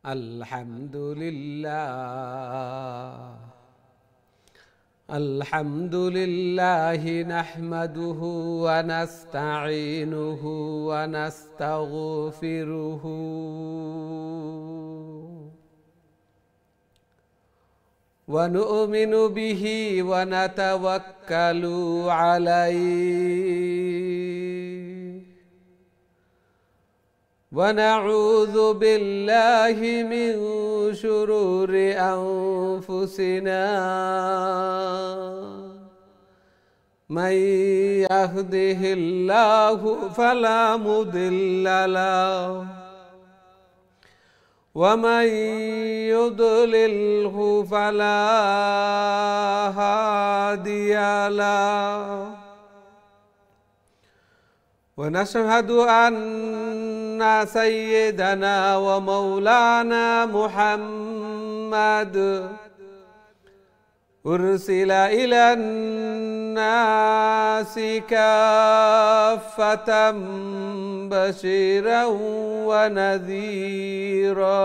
الحمد لله الحمد لله نحمده ونستعينه ونستغفره ونؤمن به ونتوكل عليه ونعوذ بالله من شرور أنفسنا من يهده الله فلا مضل له ومن يضلله فلا هادي له ونشهد أن سيدنا ومولانا محمد أرسل إلى الناس كافة بشيرا ونذيرا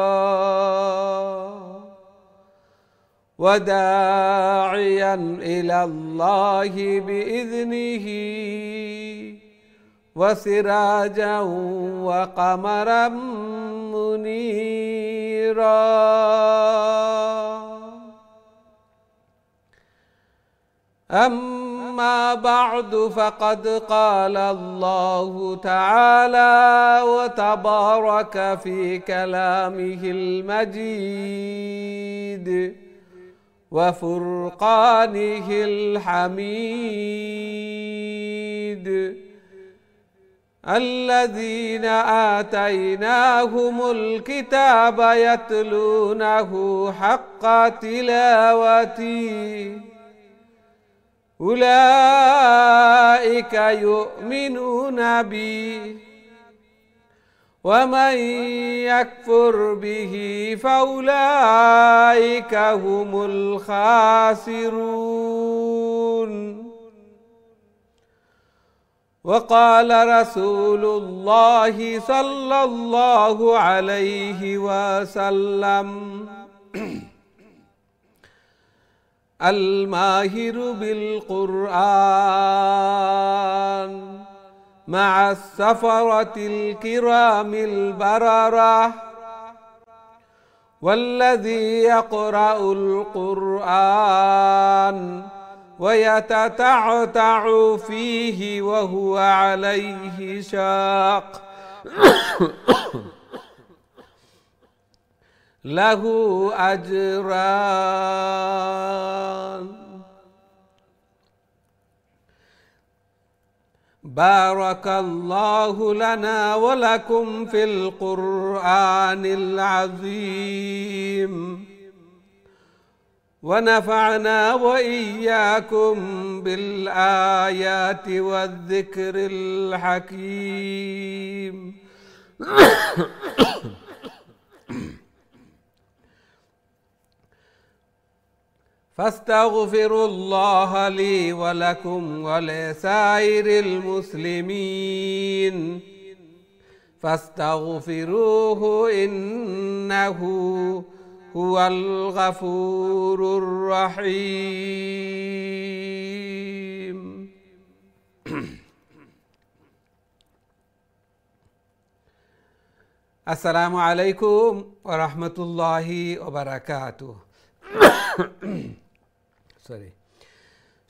وداعيا إلى الله بإذنه وسراجا وقمرا منيرا أما بعد فقد قال الله تعالى وتبارك في كلامه المجيد وفرقانه الحميد الذين آتيناهم الكتاب يتلونه حق تلاوته أولئك يؤمنون به ومن يكفر به فأولئك هم الخاسرون وقال رسول الله صلى الله عليه وسلم الماهر بالقرآن مع السفرة الكرام البررة والذي يقرأ القرآن ويتتعتع فيه وهو عليه شاق له أجران بارك الله لنا ولكم في القرآن العظيم ونفعنا وإياكم بالآيات والذكر الحكيم فاستغفروا الله لي ولكم ولسائر المسلمين فاستغفروه إنه هو الغفور الرحيم السلام عليكم ورحمة الله وبركاته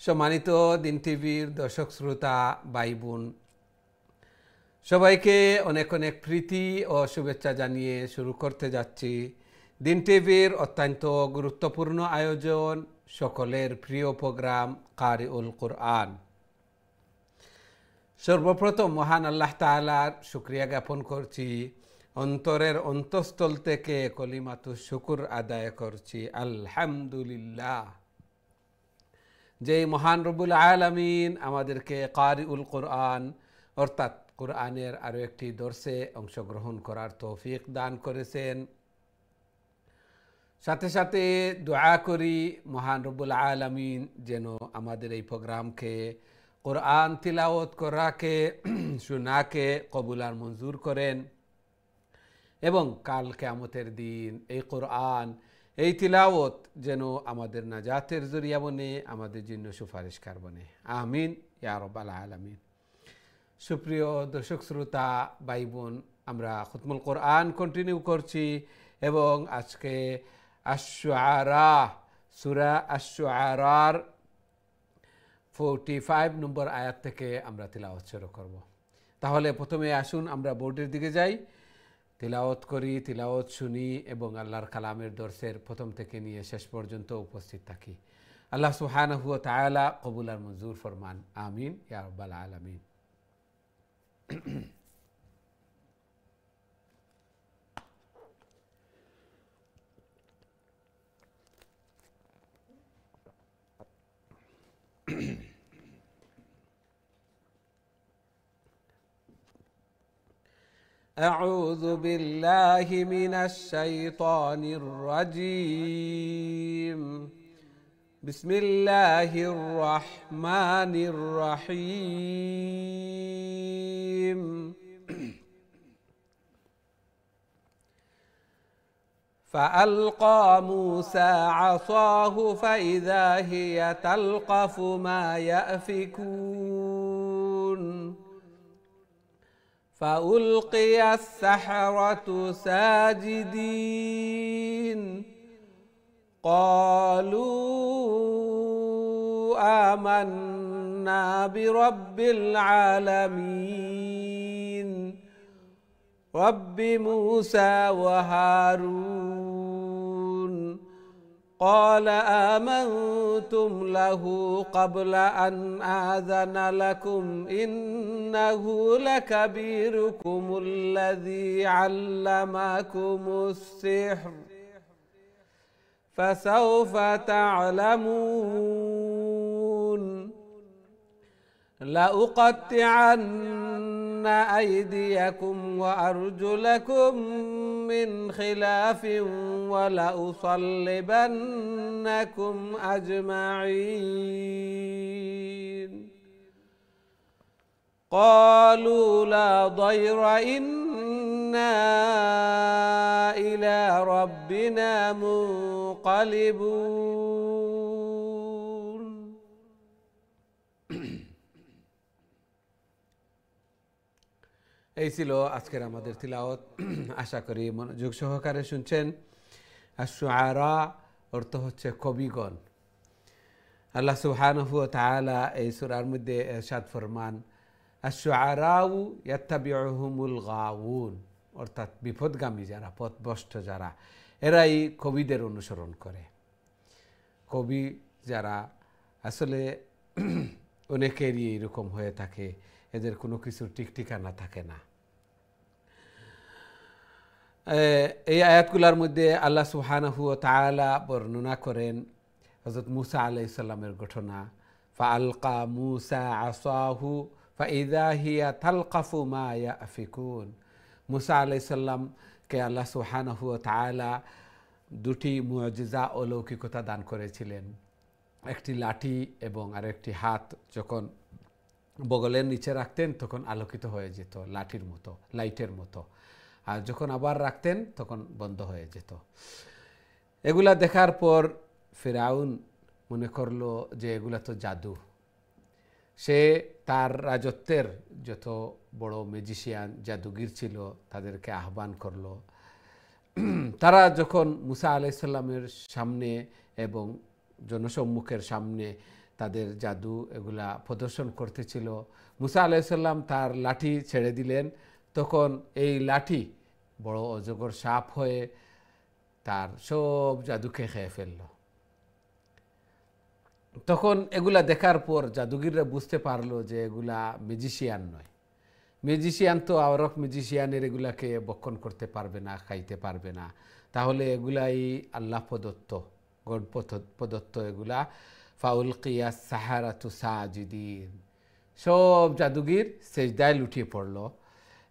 সম্মানিত দিন টিভির দর্শক শ্রোতা ভাই বোন সবাইকে অনেক অনেক প্রীতি ও শুভেচ্ছা জানিয়ে শুরু করতে যাচ্ছি দিন টিভির অত্যন্ত গুরুত্বপূর্ণ আয়োজন সকলের প্রিয় প্রোগ্রাম কারিউল কুরআন। সর্বপ্রথম মহান আল্লাহ তাআলার শুকরিয়া জ্ঞাপন করছি, অন্তরের অন্তঃস্থল থেকে কলিমাতুশ শুকর আদায় করছি আলহামদুলিল্লাহ। যে মহান রব্বুল আলামিন আমাদেরকে কারিউল কুরআন অর্থাৎ কুরআনের আরও একটি দর্শে অংশগ্রহণ করার তৌফিক দান করেছেন। সাথে সাথে দোয়া করি মহান রব্বুল আলামিন যেন আমাদের এই প্রোগ্রামকে কুরআন তিলাওয়াত করাকে শোনাকে কবুল আর মঞ্জুর করেন এবং কাল কিয়ামতের দিন এই কোরআন, এই তিলাওয়াত যেন আমাদের নাজাতের জরিয়া বনে, আমাদের জন্য সুপারিশকার বনে। আমিন ইয়া রাব্বাল আলামিন। সুপ্রিয় দর্শক শ্রোতা ভাই বোন, আমরা খুতমুল কোরআন কন্টিনিউ করছি এবং আজকে আশ-শুআরা, সূরা আশ-শুআরার 45 নম্বর আয়াত থেকে আমরা তিলাওয়াত শুরু করব। তাহলে প্রথমে আসুন আমরা বোর্ডের দিকে যাই, তিলাওয়াত করি, তিলাওয়াত শুনি এবং আল্লাহর কালামের দর্শের প্রথম থেকে নিয়ে শেষ পর্যন্ত উপস্থিত থাকি। আল্লাহ সুবহানাহু ওয়া তাআলা কবুল আর মঞ্জুর ফরমান। আমিন ইয়া রাব্বাল আলামিন। أعوذ بالله من الشيطان الرجيم. بسم الله الرحمن الرحيم. فألقى موسى عصاه فإذا هي تلقف ما يأفكون فألقي السحرة ساجدين قالوا آمنا برب العالمين رب موسى وهارون قال آمنتم له قبل أن آذن لكم إنه لكبيركم الذي علمكم السحر فسوف تعلمون لأقطعن أيديكم وأرجلكم من خلاف ولأصلبنكم أجمعين قالوا لا ضير إنا إلى ربنا منقلبون. এই ছিল আজকের আমাদের তিলাওয়াত। আশা করি মনোযোগ সহকারে শুনছেন। আশ-শুআরা অর্থ হচ্ছে কবিগণ। আল্লাহ সুবহানাহু ওয়া তাআলা এই সূরার মধ্যে ইরশাদ ফরমান, আশ-শুআরাউ ইয়াত্তাবিউহুমুল গাউন, অর্থাৎ বিপদগামী যারা, পথভ্রষ্ট যারা, এরাই কবিদের অনুসরণ করে। কবি যারা আসলে অনেকেরই এরকম হয়ে থাকে, এদের কোনো কিছুর ঠিক ঠিকানা থাকে না। এই আয়াতগুলোর মধ্যে আল্লাহ সুবহানাহু ওয়া তাআলা বর্ণনা করেন হযরত মুসা আলাইহিস সালামের ঘটনা। ফাআলকা মুসা আসাহু ফাইযা হিয়া তালকাফু মা ইয়াফিকুন। মুসা আলাইহিস সালামকে আল্লাহ সুবহানাহু ওয়া তাআলা দুটি মুআজিজা, অলৌকিকতা দান করেছিলেন। একটি লাঠি এবং আরেকটি হাত যখন বগলের নিচে রাখতেন তখন আলোকিত হয়ে যেত, লাঠির মতো, লাইটের মতো, আর যখন আবার রাখতেন তখন বন্ধ হয়ে যেত। এগুলা দেখার পর ফিরাউন মনে করলো যে এগুলা তো জাদু। সে তার রাজত্বের যত বড় ম্যাজিশিয়ান, জাদুগির ছিল তাদেরকে আহ্বান করলো। তারা যখন মুসা আলাইহিস সালামের সামনে এবং জনসম্মুখের সামনে তাদের জাদু এগুলা প্রদর্শন করতেছিল, মুসা আলাইহিস সালাম তার লাঠি ছেড়ে দিলেন। তখন এই লাঠি বড় অজগর সাপ হয়ে তার সব জাদুকে খেয়ে ফেলল। তখন এগুলা দেখার পর জাদুগিররা বুঝতে পারলো যে এগুলা ম্যাজিশিয়ান নয়। ম্যাজিশিয়ান তো আরব ম্যাজিশিয়ানের এগুলাকে বক্ষণ করতে পারবে না, খাইতে পারবে না। তাহলে এগুলাই আল্লাহ প্রদত্ত, গড প্রদত্ত এগুলা। ফাউলকিয়া সাহারাতু সাজিদিন, সব জাদুগির সেজদায় লুটিয়ে পড়ল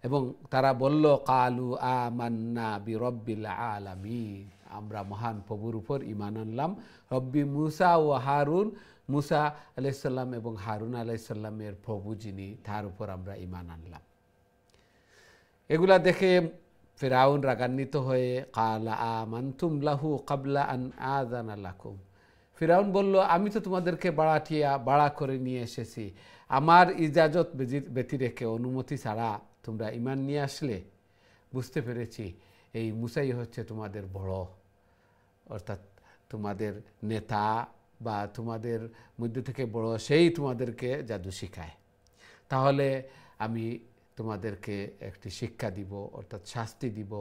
এবং তারা বলল, কালু আমান্না বিরব্বিল আলামিন, আমরা মহান প্রভুর উপর ঈমান আনলাম। রব্বি মুসা ও হারুন, মুসা আলাইহিস সালাম এবং হারুন আলাইহিস সালামের প্রভু যিনি, তার উপর আমরা ঈমান আনলাম। এগুলা দেখে ফিরাউন রাগান্বিত হয়ে কালা আমানতুম লাহু ক্বাবলা আন আযানা লাকুম, ফিরাউন বলল আমি তো তোমাদেরকে বাড়া করে নিয়ে এসেছি, আমার ইজাজত ব্যতি রেখে অনুমতি ছাড়া তোমরা ঈমান নিয়ে আসলে। বুঝতে পেরেছি এই মুসাই হচ্ছে তোমাদের বড়, অর্থাৎ তোমাদের নেতা বা তোমাদের মধ্যে থেকে বড়, সেই তোমাদেরকে জাদু শিখায়। তাহলে আমি তোমাদেরকে একটি শিক্ষা দিব, অর্থাৎ শাস্তি দিব।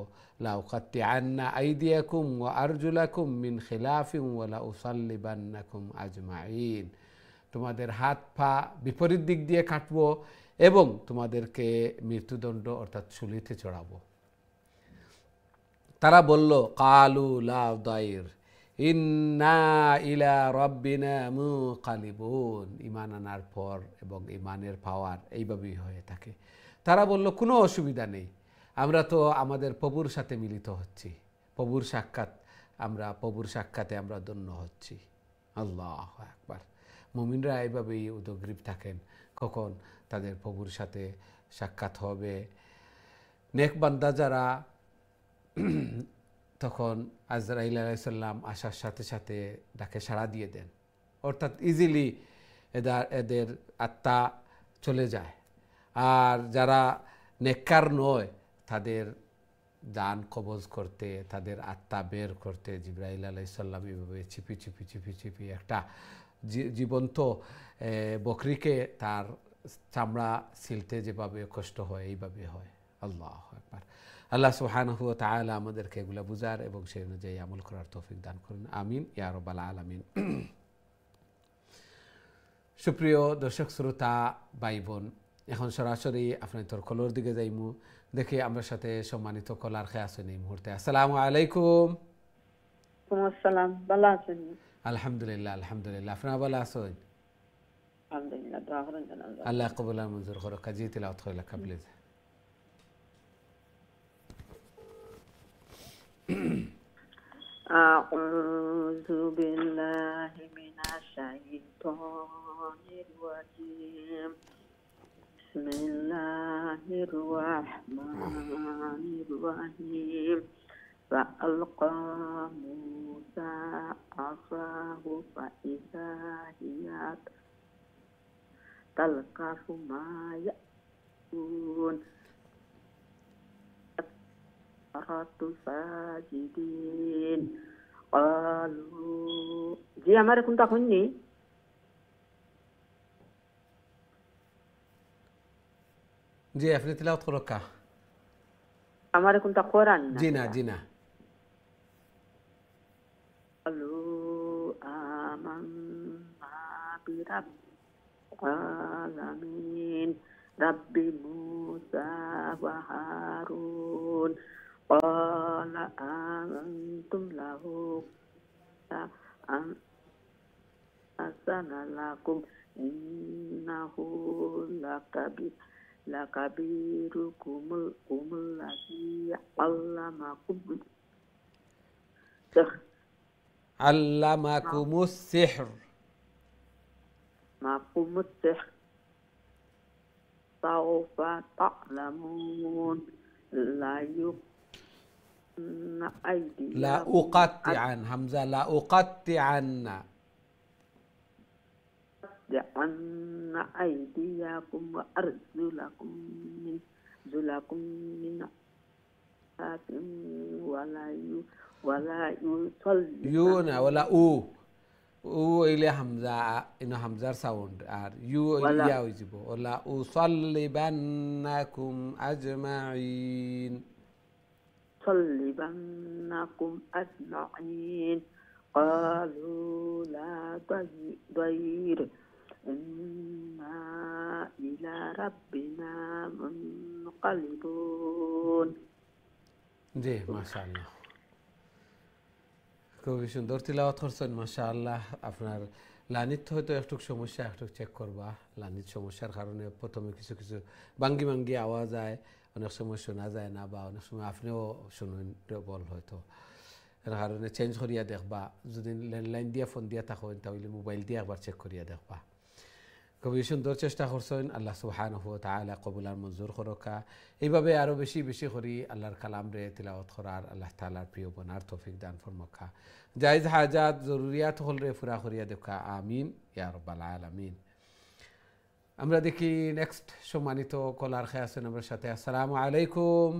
লাউকাত্তিআন্না আইদিয়াকুম ওয়া আরজুলাকুম মিন খিলাফিন ওয়া লাউসাল্লিবান্নাকুম আজমাইন, তোমাদের হাত পা বিপরীত দিক দিয়ে কাটবো এবং তোমাদেরকে মৃত্যুদণ্ড অর্থাৎ শুলিতে চড়াবো। তারা বলল কালু লা দাইর ইন্না ইলা রাব্বিনা মুনকালিবুন, ঈমান আনার পর এবং ঈমানের পাওয়ার এইভাবেই হয়ে থাকে। তারা বলল কোনো অসুবিধা নেই, আমরা তো আমাদের প্রভুর সাথে মিলিত হচ্ছি, প্রভুর সাক্ষাতে আমরা ধন্য হচ্ছি। আল্লাহু আকবার। মুমিনরা এইভাবেই উদগ্রীব থাকেন কখন তাদের প্রভুর সাথে সাক্ষাৎ হবে। নেক বান্দা যারা তখন আজরাইল আলাইহিস সালাম আসার সাথে সাথে ডাকে সাড়া দিয়ে দেন, অর্থাৎ ইজিলি এদের আত্মা চলে যায়। আর যারা নেককার নয় তাদের জান কবজ করতে, তাদের আত্মা বের করতে জিবরাইল আলাইহিস সালাম এভাবে চিপি একটা জীবন্ত বকরিকে তার চামড়া ছিলতে যেভাবে কষ্ট হয় এইভাবে হয়। আল্লাহু আকবার। আল্লাহ সুবহানাহু ওয়া তাআলা আমাদেরকে এগুলো বুঝার এবং সেই অনুযায়ী আমল করার তৌফিক দান করুন, আমিন ইয়া রাব্বাল আলামিন। সুপ্রিয় দর্শক শ্রোতা ভাই বোন, এখন সরাসরি আপনার কলর দিকে যাইমু, দেখি আমার সাথে সম্মানিত কলার খেয়ে আছেন এই মুহূর্তে। আসসালামু আলাইকুম। আসসালাম, ভালো আছেন? আলহামদুলিল্লাহ আলহামদুলিল্লাহ, আপনারা ভালো আছেন? আলহামদুলিল্লাহ, দোয়া করেন যেন আল্লাহ কবুল আর মঞ্জুর করুক। কাজী তিলাওয়াত কইলা কাবলে আউযু বিল্লাহি মিনাশ শাইতানির রাজিম। বিসমিল্লাহির রাহমানির রাহিম। فألقى موسى عصاه فإذا هي تلقف ما يأفكون সাজিদিন ক্বালু। জি আমারে কোনটা শুননি? জি আপনি তিলাওয়াত করুন কা? আমারে কোনটা কোরআন না? জি না জি না। ক্বালু আমান্না বিরাব্বিল আলামিন রাব্বি মুসা ওয়া হারুন قال آمنتم له أن أذن لكم إنه لكبيركم الذي علمكم السحر سوف تعلمون لا أقطعن همزة لا أقطعن أيديكم وأرجلكم من خلاف ولا يونا ولا او إلى همزة إنه همزة ساوند আর ইউ ইয়া হইব ولا أصلبنكم أجمعين صلبنكم أجمعين قالوا لا ضير إنا إلى ربنا منقلبون। জি মাশাআল্লাহ, খুবই সুন্দর তিলাওয়াত করছেন মাশাআল্লাহ। আপনার লানিত হয়তো একটু সমস্যা, একটু চেক করবা। লানিত সমস্যার কারণে প্রথমে কিছু কিছু ভাঙ্গি ভাঙ্গি আওয়াজ হয়, অনেক সময় শোনা যায় না, বা অনেক সময় আপনিও শুনুন বল হয়তো, এর কারণে চেঞ্জ করিয়া দেখবা। যদি ল্যান্ডলাইন দিয়া ফোন দিয়া থাকেন তাহলে মোবাইল দিয়ে একবার চেক করিয়া দেখবা। খুবই সুন্দর চেষ্টা করছেন। আল্লাহ সুবহানাহু ওয়া তাআলা কবুল আর মঞ্জুর করুকা। এইভাবে আরো বেশি বেশি করে আল্লাহর কালাম রে তিলাওয়াত করার আল্লাহ তাআলার প্রিয় বনার তৌফিক দান ফরমাকা। জায়েজ হাজাত জরুরিয়াত হল রে পুরা করিয়া দেখা। আমিন ইয়া রাব্বাল আলামিন। আমরা দেখি নেক্সট সম্মানিত কলার খেয়ে আছেন আমার সাথে। আসসালামু আলাইকুম।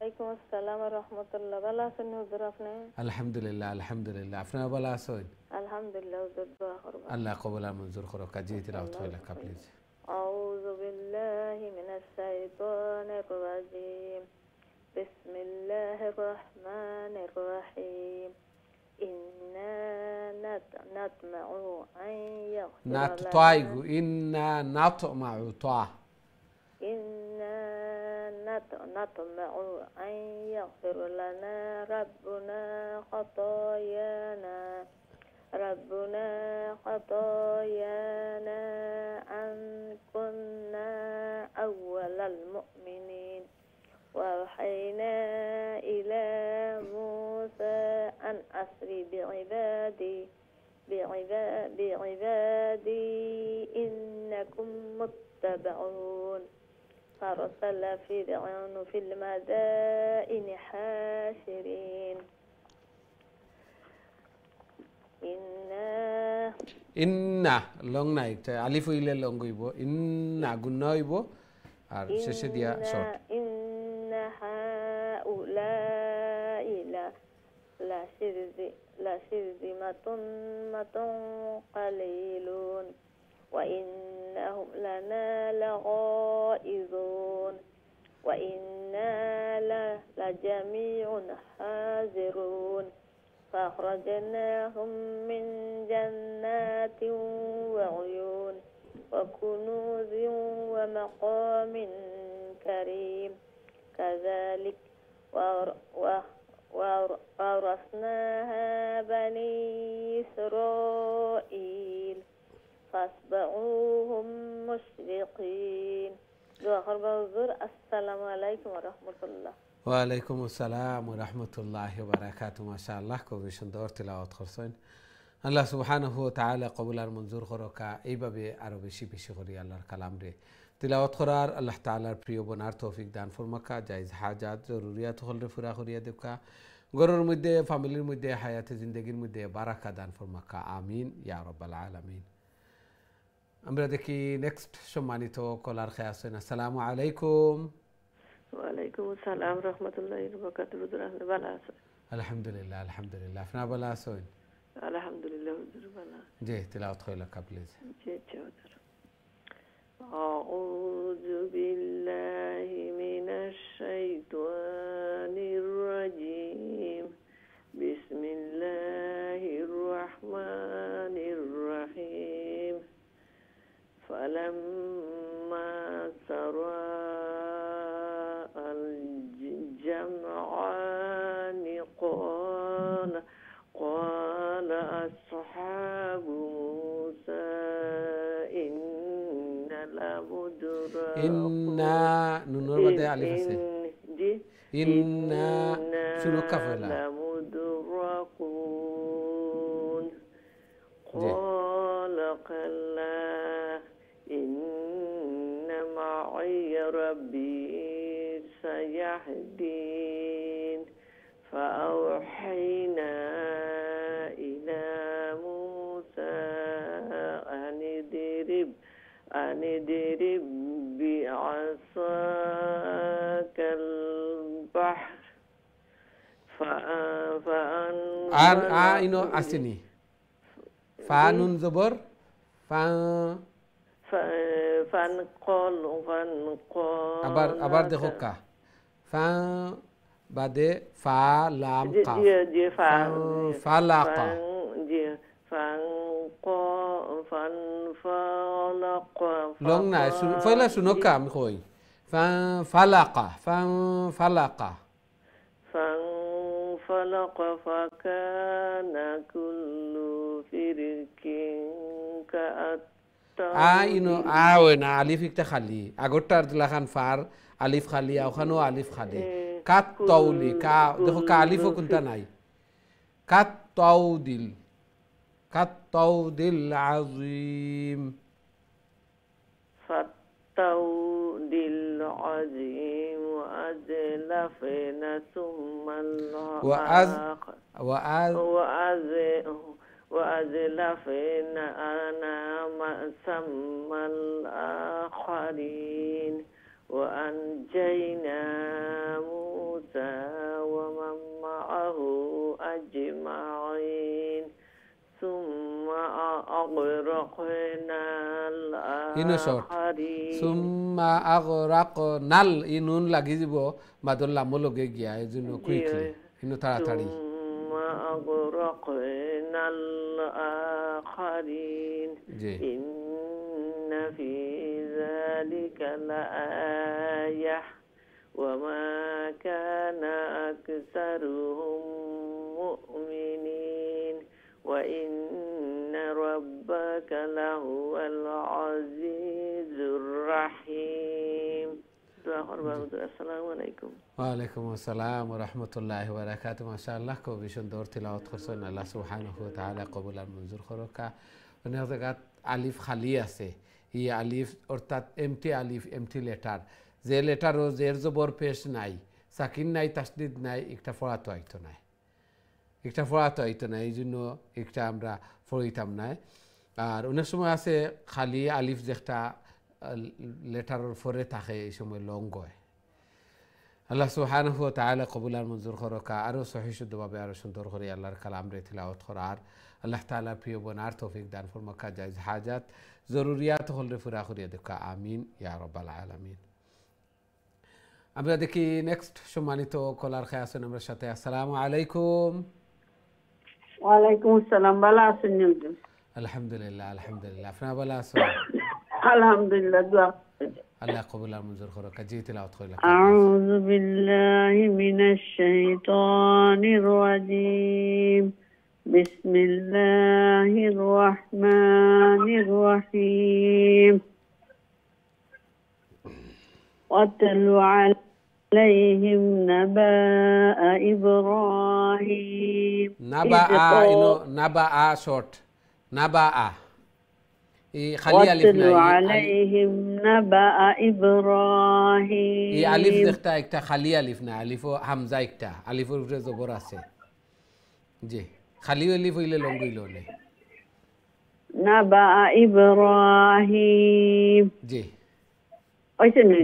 ওয়ালাইকুম আসসালাম ওয়া রাহমাতুল্লাহ। ভালো আছেন হুজুর আপনি? আলহামদুলিল্লাহ আলহামদুলিল্লাহ। আপনারা ভালো আছেন? আলহামদুলিল্লাহ হুজুর, দোয়া করব। আল্লাহ কবুল আর মঞ্জুর করুক। জি তিলাওয়াত হইলা প্লিজ। আউযু বিল্লাহি মিনাশ শাইতানির রাজীম। বিসমিল্লাহির রহমানির রহিম। ইন্না নাতমাউ আন ইয়াগফিরা নাততাইগু ইন্না নাতমাউ তা إنا نطمع أن يغفر لنا ربنا خطايانا أن كنا أول المؤمنين وأوحينا إلى موسى أن أسر بعبادي إنكم متبعون فأرسل فرعون في المدائن حاشرين ইন্না লং নাই আলিফ হইলে লং হইব, ইন্না গুণ হইব আর শেষে দিয়া শর্ট। ইন্না হাউলাই লাশিরযিমাতুন কালিলুন وإنهم لنا لغائظون وإنا لجميع حاذرون فأخرجناهم من جنات وعيون وكنوز ومقام كريم كذلك وأورثناها بني إسرائيل فأصبحوهم مشرقين. السلام عليكم ورحمة الله। ওয়ালাইকুম আসসালাম ওয়া রাহমাতুল্লাহি ওয়া বারাকাতুহু। মাশাআল্লাহ খুবই সুন্দর তিলাওয়াত করছেন। আল্লাহ সুবহানাহু ওয়া তাআলা কবুল আর মঞ্জুর করুকা। এইভাবে আরো বেশি বেশি করে আল্লাহর কালাম রে তিলাওয়াত করার আল্লাহ তাআলার প্রিয় বনার তৌফিক দান ফরমাকা। জায়েজ হাজাত জরুরিয়াত হল রে পুরা করিয়া দেকা। ঘরের মধ্যে ফ্যামিলির মধ্যে হায়াতে জিন্দেগির মধ্যে বারাকা দান ফরমাকা। আমিন ইয়া রাব্বাল আলামিন। আমরা দেখি নেক্সট সম্মানিত কলার খেয়ে আছেন। আসসালামু আলাইকুম। ওয়ালাইকুম আসসালাম রাহমাতুল্লাহি ওয়া বারাকাতুহু। হুজুর আপনি ভালো আছেন? আলহামদুলিল্লাহ আলহামদুলিল্লাহ। আপনারা ভালো আছেন? আলহামদুলিল্লাহ হুজুর ভালো। জি তিলাওয়াত হইলা প্লিজ। জি হুজুর। আউযু বিল্লাহি মিনাশ শাইতানির রাজীম। বিসমিল্লাহির রহমানির রহিম। فلما ترى الجمعان قال أصحاب موسى إنا لمدركون إنا نور بدأ عليه إنا شنو كفلا لمدركون قال كلا إن معي ربي سيهدين فأوحينا إلى موسى أن اضرب بعصاك البحر إنه أسني فانون زبر فانقل আবার দেখো কা ফা বাদে ফা লাম কা ফালাকা লং না ফয়লা শুনো কা আমি কই ফালাকা ফালাকা فانفلق فكان كل فرق ইনো আওয়ে না আলিফ একটা খালি আগরটার দিলাখান ফার আলিফ খালি ওখানেও আলিফ খালি কাত তাউলি কা দেখো কা আলিফও কোনটা নাই কাত তাউদিল আজিম الطود العظيم وأزلفنا ثم وأزلفنا ثم الآخرين وأنجينا موسى ومن معه أجمعين ثم أغرقنا الآخرين ثم أغرقنا ইনুন লাগি যাব মাদল লামো লগে গিয়া এজন্য কুইকলি ইনু তাড়াতাড়ি ثم أغرقنا الآخرين إن في ذلك لآية وما كان أكثرهم مؤمنين وإن ربك لهو العزيز الرحيم. السلام عليكم. وعليكم السلام ورحمة الله وبركاته. ما شاء الله كو بيشون دور تلاوت خرسون الله سبحانه وتعالى قبول المنظور خروكا ونهزقات আলিফ খালি আছে ই আলিফ অর্থাৎ এমটি আলিফ এমটি লেটার যে লেটারও জের জবর পেশ নাই সাকিন নাই তাসদিদ নাই একটা ফরাতো আইতো নাই একটা ফরাতো আইতো নাই এই জন্য একটা আমরা ফরিতাম নাই আর অনেক সময় আছে খালি আলিফ যেটা লেটারের পরে থাকে এই সময় লং হয় আল্লাহ সুবহানাহু ওয়া তাআলা কবুল আর মঞ্জুর করকা আরো সহিহ শুদ্ধভাবে আরো সুন্দর করে আল্লাহর কালাম রে তিলাওয়াত করার আল্লাহ তাআলা প্রিয় বনার তৌফিক দান ফরমাকা জায়েজ হাজাত জরুরিয়াত হল রে পুরা করিয়া দেখা আমিন ইয়া রাব্বাল আলামিন। আমরা দেখি নেক্সট সম্মানিত কলার খায় আছেন আমার সাথে। আসসালামু আলাইকুম। ওয়া আলাইকুম আসসালাম। ভালো আছেন? আলহামদুলিল্লাহ আলহামদুলিল্লাহ। আপনারা ভালো আছেন? আলহামদুলিল্লাহ। দোয়া আল্লাহ কবুল আর মঞ্জুর করুক। জি তিলাওয়াত কইলা। আউযু বিল্লাহি মিনাশ শাইতানির রাজীম। বিসমিল্লাহির রাহমানির রাহিম। ওয়াতলু আলাইহিম নাবাআ ইব্রাহিম। নাবাআ শর্ট নাবাআ واتل عليهم نبأ إبراهيم এই আলিফ দেখটা একটা খালি আলিফ না আলিফ ও হামজা একটা আলিফের উপরে জবর আছে জি খালি আলিফ হইলে লং হইল না نبأ إبراهيم জি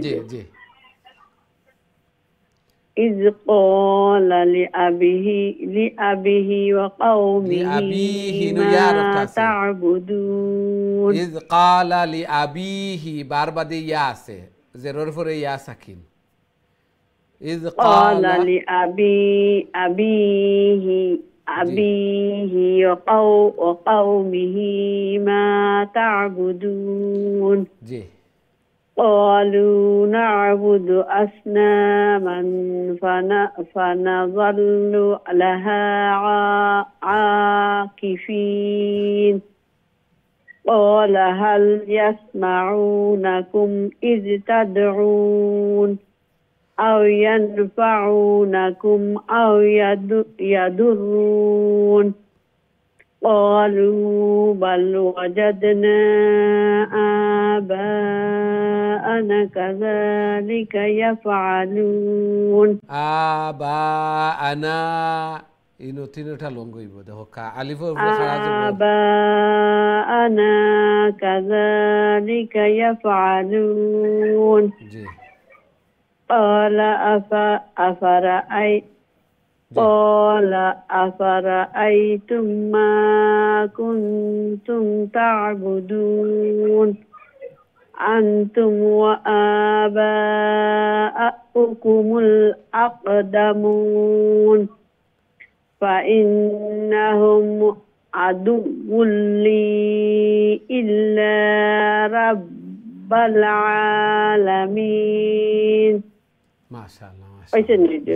জি জি إذ قال لأبيه وقومه ما تعبدون إذ قال لأبيه باربدي ياسه زرور فوري يا ساكن إذ قال لأبيه وقومه ما تعبدون جي قالوا نعبد أصناما فنظل لها عاكفين قال هل يسمعونكم إذ تدعون أو ينفعونكم أو يضرون قالوا بل وجدنا آباءنا كذلك يفعلون آباءنا ইনো তিনটা লং হইব দেখো কা আলিফের উপরে খাড়া যাব آباءنا كذلك يفعلون জি قال أفرأيتم ما كنتم تعبدون أنتم وآباؤكم الأقدمون فإنهم عدو لي إلا رب العالمين ما شاء الله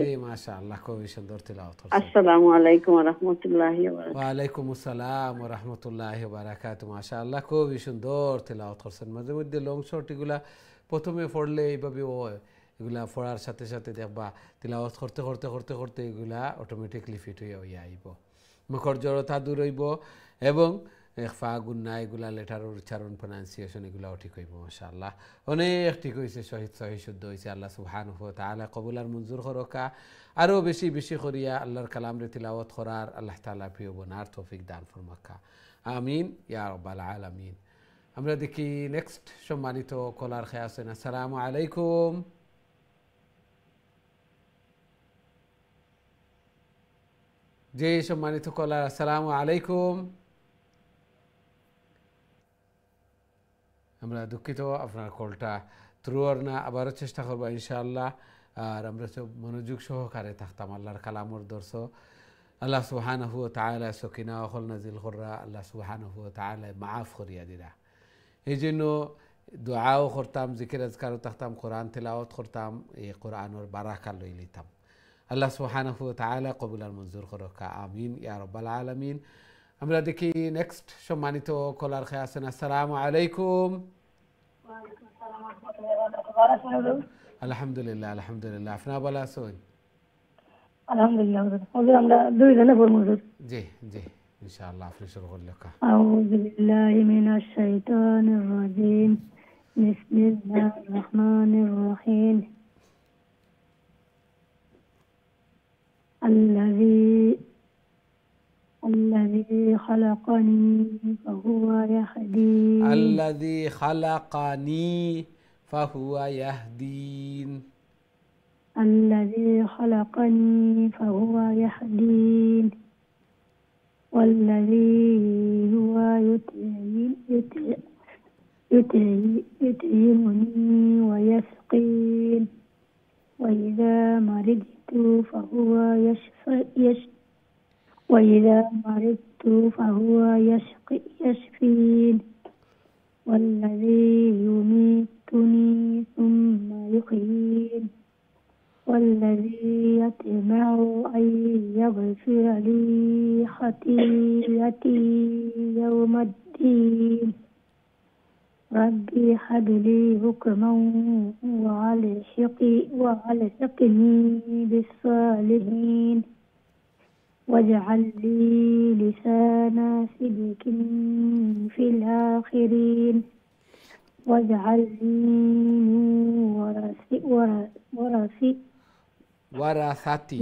জি মাশাআল্লাহ খুবই সুন্দর তিলাওয়াত করছেন। আসসালামু আলাইকুম ওয়া রাহমাতুল্লাহি ওয়া বারাকাতুহু। ওয়া আলাইকুম আসসালাম ওয়া রাহমাতুল্লাহি ওয়া বারাকাতুহু। মাশাআল্লাহ খুবই সুন্দর তিলাওয়াত করছেন। মাঝে মধ্যে লং শর্ট এগুলা প্রথমে পড়লে এইভাবে হয় এগুলা পড়ার সাথে সাথে দেখবা তিলাওয়াত করতে করতে করতে করতে এগুলা অটোমেটিকলি ফিট হয়ে আইব মুখর জড়তা দূর হইব এবং ইখফা গুন্না এগুলা লেটার উচ্চারণ প্রনাউন্সিয়েশন এগুলাও ঠিক হইব মাশাআল্লাহ অনেক ঠিক হয়েছে শহীদ সহি শুদ্ধ হয়েছে আল্লাহ সুবহানাহু ওয়া তাআলা কবুল আর মঞ্জুর করকা আরও বেশি বেশি করিয়া আল্লাহর কালাম রে তিলাওয়াত করার আল্লাহ তাআলা প্রিয় বনার তৌফিক দান ফরমাকা আমিন ইয়া রাব্বাল আলামিন। আমরা দেখি নেক্সট সম্মানিত কলার খেয়ে আছেন। আসসালামু আলাইকুম। জি সম্মানিত কলার, আসসালামু আলাইকুম। আমরা দুঃখিত আপনার কলটা থ্রু আর না, আবারও চেষ্টা করবো ইনশাআল্লাহ। আর আমরা সব মনোযোগ সহকারে থাকতাম আল্লাহর কালামর দর্শ। আল্লাহ সুবহানাহু ওয়া তাআলা সকিনা অখল নাজিল কররা, আল্লাহ সুবহানাহু ওয়া তাআলা মাফ করিয়া দিরা। এই জন্য দোয়াও করতাম, জিকির আজকারও থাকতাম, কোরআন তেলাওয়াত করতাম, এই কোরআনের বারাকা লই লিতাম। আল্লাহ সুবহানাহু ওয়া তাআলা কবুল আর মঞ্জুর করকা আমিন ইয়া রাব্বাল আলামিন। আমরা দেখি নেক্সট সম্মানিত কলার খেয়ে আছেন। আসসালামু আলাইকুম। আলহামদুলিল্লাহ আলহামদুলিল্লাহ, আপনার ভালো আছেন? আলহামদুলিল্লাহ হুজুর, আমরা দুইজনে পড়ব হুজুর। জি জি ইনশাআল্লাহ, আপনি শুরু করলে কা। আউযু বিল্লাহি মিনাশ শাইতানির রাজিম। বিসমিল্লাহির রহমানির রহিম। الذي خلقني فهو يهدين. الذي خلقني فهو يهدين. الذي خلقني فهو يهدين. والذي هو يطعمني ويسقين. وإذا مرضت فهو يشفين. والذي يميتني ثم يحيين. والذي يطمع أن يغفر لي خطيئتي يوم الدين. ربي هب لي حكما وألحقني بالصالحين. واجعل لي لسان صدق في الآخرين. واجعلني من ورثتي.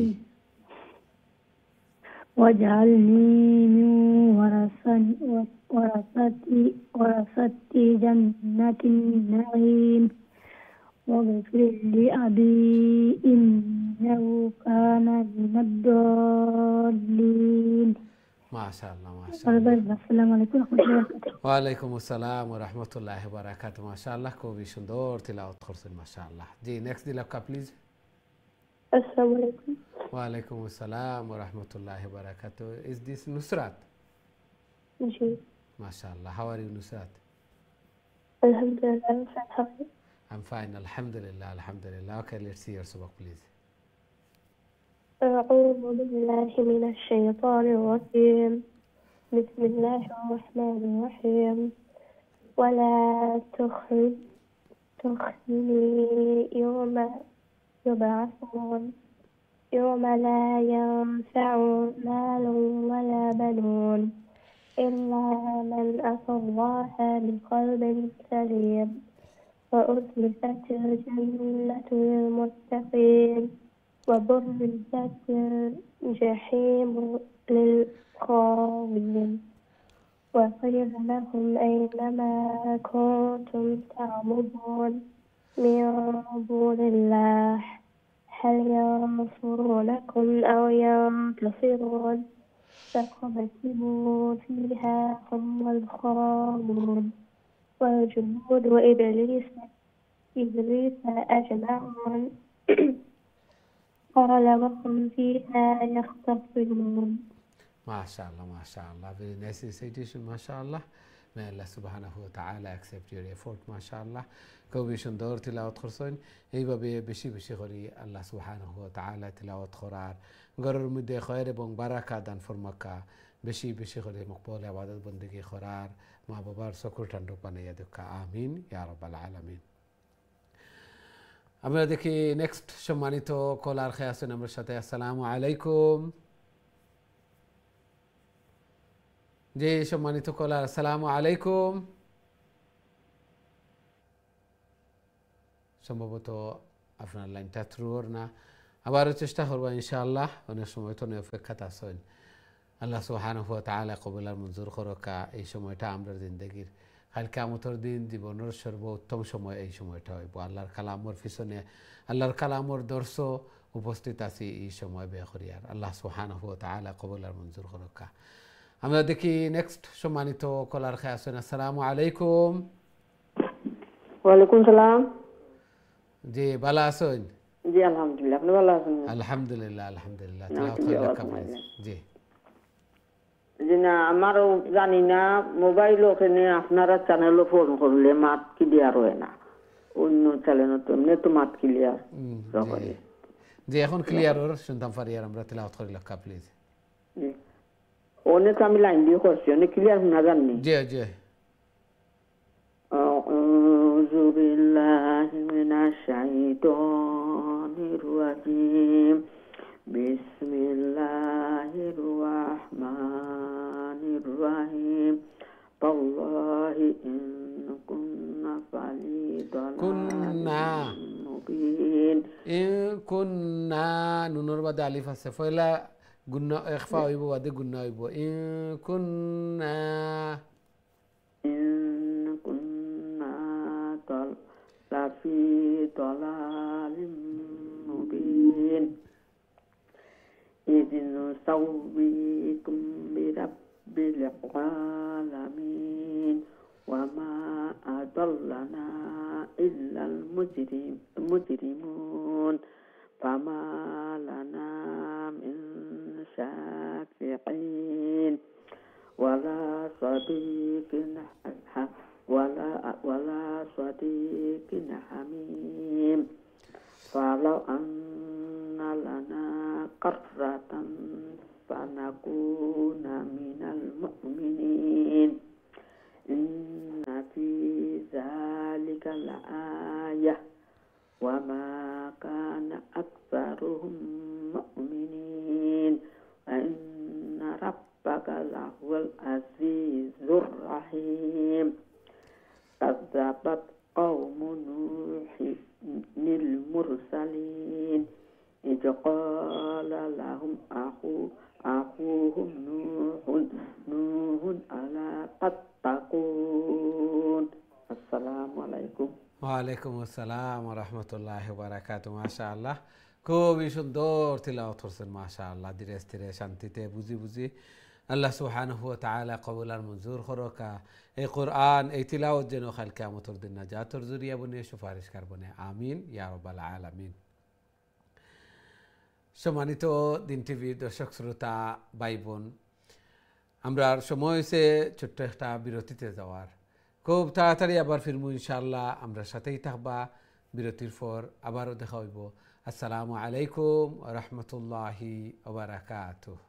واجعلني من ورثة جنة النعيم. واغفر لأبي إنه كان من الضالين. ما شاء الله ما شاء الله. السلام عليكم ورحمة الله وبركاته. ওয়ালাইকুম আসসালাম ওয়া রাহমাতুল্লাহি ওয়া বারাকাতুহু। মাশাআল্লাহ, খুবই সুন্দর তিলাওয়াত করছেন মাশাআল্লাহ। জি নেক্সট দিলাকা প্লিজ। আসসালামু আলাইকুম। ওয়ালাইকুম আসসালাম ওয়া রাহমাতুল্লাহি ওয়া বারাকাতুহু। Is this Nusrat? জি। মাশাআল্লাহ, হাউ আর ইউ নুসরাত? আলহামদুলিল্লাহ, I'm fine. How are you? I'm fine, alhamdulillah, alhamdulillah. Okay, let's see your subak please. أعوذ بالله من الشيطان الرجيم. بسم الله الرحمن الرحيم. ولا تخزني يوم يبعثون يوم لا ينفع مال ولا بنون إلا من أتى الله بقلب سليم. وأزلفت الجنة للمتقين وبرزت الجحيم للغاوين. وقيل لهم أينما كنتم تعبدون من دون الله هل ينصرونكم أو ينتصرون. فكبكبوا فيها هم الخالدون والجنود وإبليس أجمعون. قال وهم فيها يختصمون. MashaAllah, MashaAllah. Very nice recitation, MashaAllah. May Allah subhanahu wa ta'ala accept your effort, MashaAllah. খুবই সুন্দর তিলাওয়াত করছেন। এইভাবে বেশি বেশি করে আল্লাহ সুবহানাহু ওয়া তাআলা তিলাওয়াত করার, ঘরের মধ্যে খয়র এবং বারাকা দান ফরমাকা, বেশি বেশি করে মকবুল ইবাদত বন্দেগী করার, মা বাবার চকুর ঠান্ডা বানাইয়া দেখা আমিন ইয়া রাব্বাল আলামিন। আমরা দেখি নেক্সট সম্মানিত কলার খেয়ে আছেন আমার সাথে। আসসালামু আলাইকুম। জি সম্মানিত কলার, আসসালামু আলাইকুম। সম্ভবত আপনার লাইনটা থ্রু ওর না, আবারও চেষ্টা করবো ইনশাআল্লাহ। অনেক সময় তো অপেক্ষাতে আসেন। আল্লাহ সুবহানাহু ওয়া তাআলা কবুল আর মঞ্জুর করকা। এই সময়টা আমরা জিন্দগির কাল কিয়ামতের দিন জীবনের সর্বোত্তম সময় এই সময়টা হইব। আল্লাহর কালামর পিছনে আল্লাহর কালামর দর্শ উপস্থিত আছি এই সময় বে করিয়ার। আল্লাহ সুবহানাহু ওয়া তাআলা কবুল আর মঞ্জুর করকা। আমরা দেখি নেক্সট সম্মানিত কলার খেয়ে আসেন। আসসালামু আলাইকুম। ওয়ালাইকুম সালাম। জি ভালো আছেন? জি আলহামদুলিল্লাহ, আপনি ভালো আছেন? আলহামদুলিল্লাহ আলহামদুলিল্লাহ। তেলাওয়াত কইলা কাবলাইজ। জি জি না, আমারও জানি না মোবাইল ওখানে আপনারা চ্যানেলও ফোন করলে মাত ক্লিয়ার হয় না, অন্য চ্যানেল তো এমনি তো মাত ক্লিয়ার করে। জি এখন ক্লিয়ার ওর শুনতাম পারি আর আমরা তেলাওয়াত কইলা কাবলাইজ। জি অনেক আমি লাইন দিয়ে করছি, অনেক ক্লিয়ার না জানি। জি জি আউযু বিল্লাহি মিনাশ শাইতানির রাজিম। বিসমিল্লাহির রাহমানির রাহিম। তাল্লাহি ইন কুন্না ফালি দালালিন মুবিন। ইন কুন্না নুনের বাদে আলিফ আছে, পয়লা গুন্না ইখফা হইব, বাদে গুন্না হইব। ইন কুন্না লাফি দালালিন মুবিন। ইয নুসাউবিকুম বিরাব্বিল আলামিন ওয়া মা আদাল্লানা ইল্লাল মুজরিমুন ফামা লানা মিন শাফিঈন ওয়ালা সাদিকিন ولا صديق حميم فلو أن لنا قرة فنكون من المؤمنين إن في ذلك لآية وما كان أكثرهم مؤمنين وإن ربك لهو العزيز الرحيم. كذبت قوم نوح المرسلين إذ قال لهم أخوهم نوح ألا تتقون. السلام عليكم। ওয়ালাইকুম আসসালাম ওয়া রাহমাতুল্লাহি ওয়া বারাকাতুহু। মাশাআল্লাহ, খুবই সুন্দর তিলাওয়াত করছেন মাশাআল্লাহ। ধীরে স্থিরে শান্তিতে বুঝি বুঝি আল্লাহ সুবহানাহু ওয়া তাআলা কবুল আর মঞ্জুর করকা। এই কোরআন এই তিলাওয়াত যেন কাল কিয়ামতের দিন নাজাতের জরিয়া বনে, সুপারিশকার বনে। আমিন ইয়া রাব্বাল আলামিন। সম্মানিত দিন টিভির দর্শক শ্রোতা ভাই বোন, আমরা সময় হয়েছে ছোট্ট একটা বিরতিতে যাওয়ার। খুব তাড়াতাড়ি আবার ফিরবো ইনশাআল্লাহ। আমরা সাথেই থাকবা। বিরতির পর আবারও দেখা হইব। আসসালামু আলাইকুম ওয়া রাহমাতুল্লাহি ওয়া বারাকাতুহু।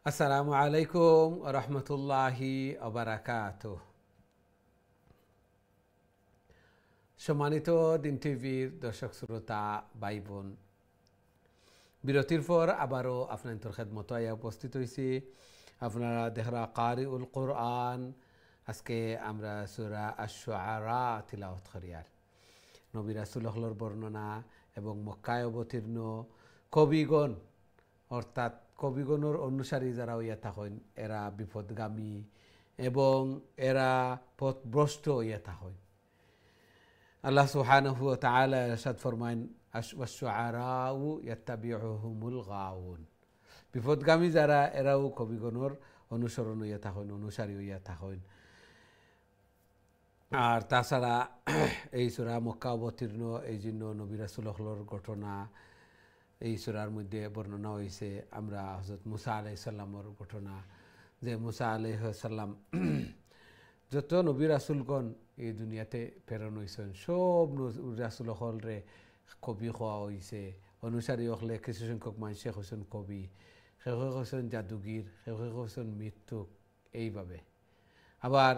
আসসালামু আলাইকুম ওয়া রাহমাতুল্লাহি ওয়া বারাকাতুহু। সম্মানিত দিন টিভির দর্শক শ্রোতা ভাই বোন, বিরতির পর আবারও আপনাদের খেদমত আয়া উপস্থিত হয়েছি। আপনারা দেখরা কারিউল কোরআন। আজকে আমরা সূরা আশ-শুআরা তিলাওয়াত করিয়ার। নবী রাসূলুল্লাহর বর্ণনা এবং মক্কায় অবতীর্ণ কবিগণ, অর্থাৎ কবিগণের অনুসারী যারা হইয়া থাকেন, এরা বিপদগামী এবং এরা পথভ্রষ্ট হইয়া থাকেন। আল্লাহ সুবহানাহু ওয়া তাআলা ইরশাদ ফরমায়েন, ওয়াশ-শুআরাউ ইয়াত্তাবিউহুমুল গাউন। বিপদগামী যারা, এরাও কবিগণের অনুসরণ হইয়া থাকেন, অনুসারী হইয়া থাকেন। আর তাছাড়া এই সূরা মক্কা অবতীর্ণ, এই জন্য নবী রাসূলুল্লাহর ঘটনা এই সূরার মধ্যে বর্ণনা হয়েছে। আমরা হযরত মুসা আলাইহিস সালামের ঘটনা, যে মুসা আলাইহিস সালাম যত নবী রাসূলগণ এই দুনিয়াতে প্রেরণ হয়েছেন, সব রাসূলগণরে কবি হওয়া হয়েছে, অনুসারী হলে কিছু সংখ্যক মানুষে হইছেন কবি, কেউ হইছেন জাদুগির, কেউ হইছেন মৃত্যুক, এইভাবে। আবার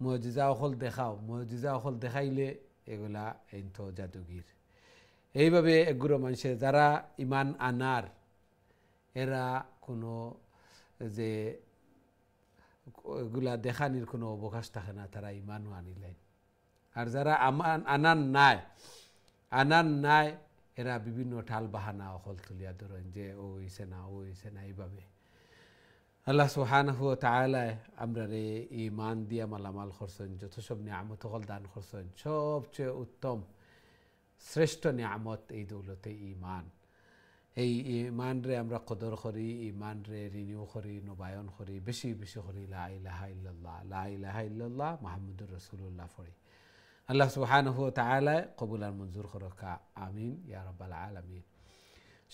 মজিজা অকল দেখাও, মজিজা অকল দেখাইলে এগুলা এই তো জাদুগির। এইভাবে এগুলো মানুষের যারা ইমান আনার এরা কোনো যে এগুলা দেখানির কোনো অবকাশ থাকে না, তারা ইমানও আনিলেন। আর যারা আনার নাই এরা বিভিন্ন ঠাল বাহানা অকল তুলিয়া ধরেন যে ও হইছে না, ও হইছে না, এইভাবে। আল্লাহ সুবহানাহু ওয়া তাআলা আমরা রে ইমান দিয়া মালামাল করছেন, যত সব নিয়ামত হল দান করছেন, সবচেয়ে উত্তম শ্রেষ্ঠ নিয়ামত এই দৌলতে ইমান। এই ইমান রে আমরা কদর করি, ইমান রে রিনিউ করি, নবায়ন করি, বেশি বেশি করি লা ইলাহা ইল্লাল্লাহ, লা ইলাহা ইল্লাল্লাহ মুহাম্মাদুর রাসূলুল্লাহ পড়ি। আল্লাহ সুবহানাহু ওয়া তাআলা কবুল আর মঞ্জুর করুকা, আমিন ইয়া রাব্বাল আলামিন।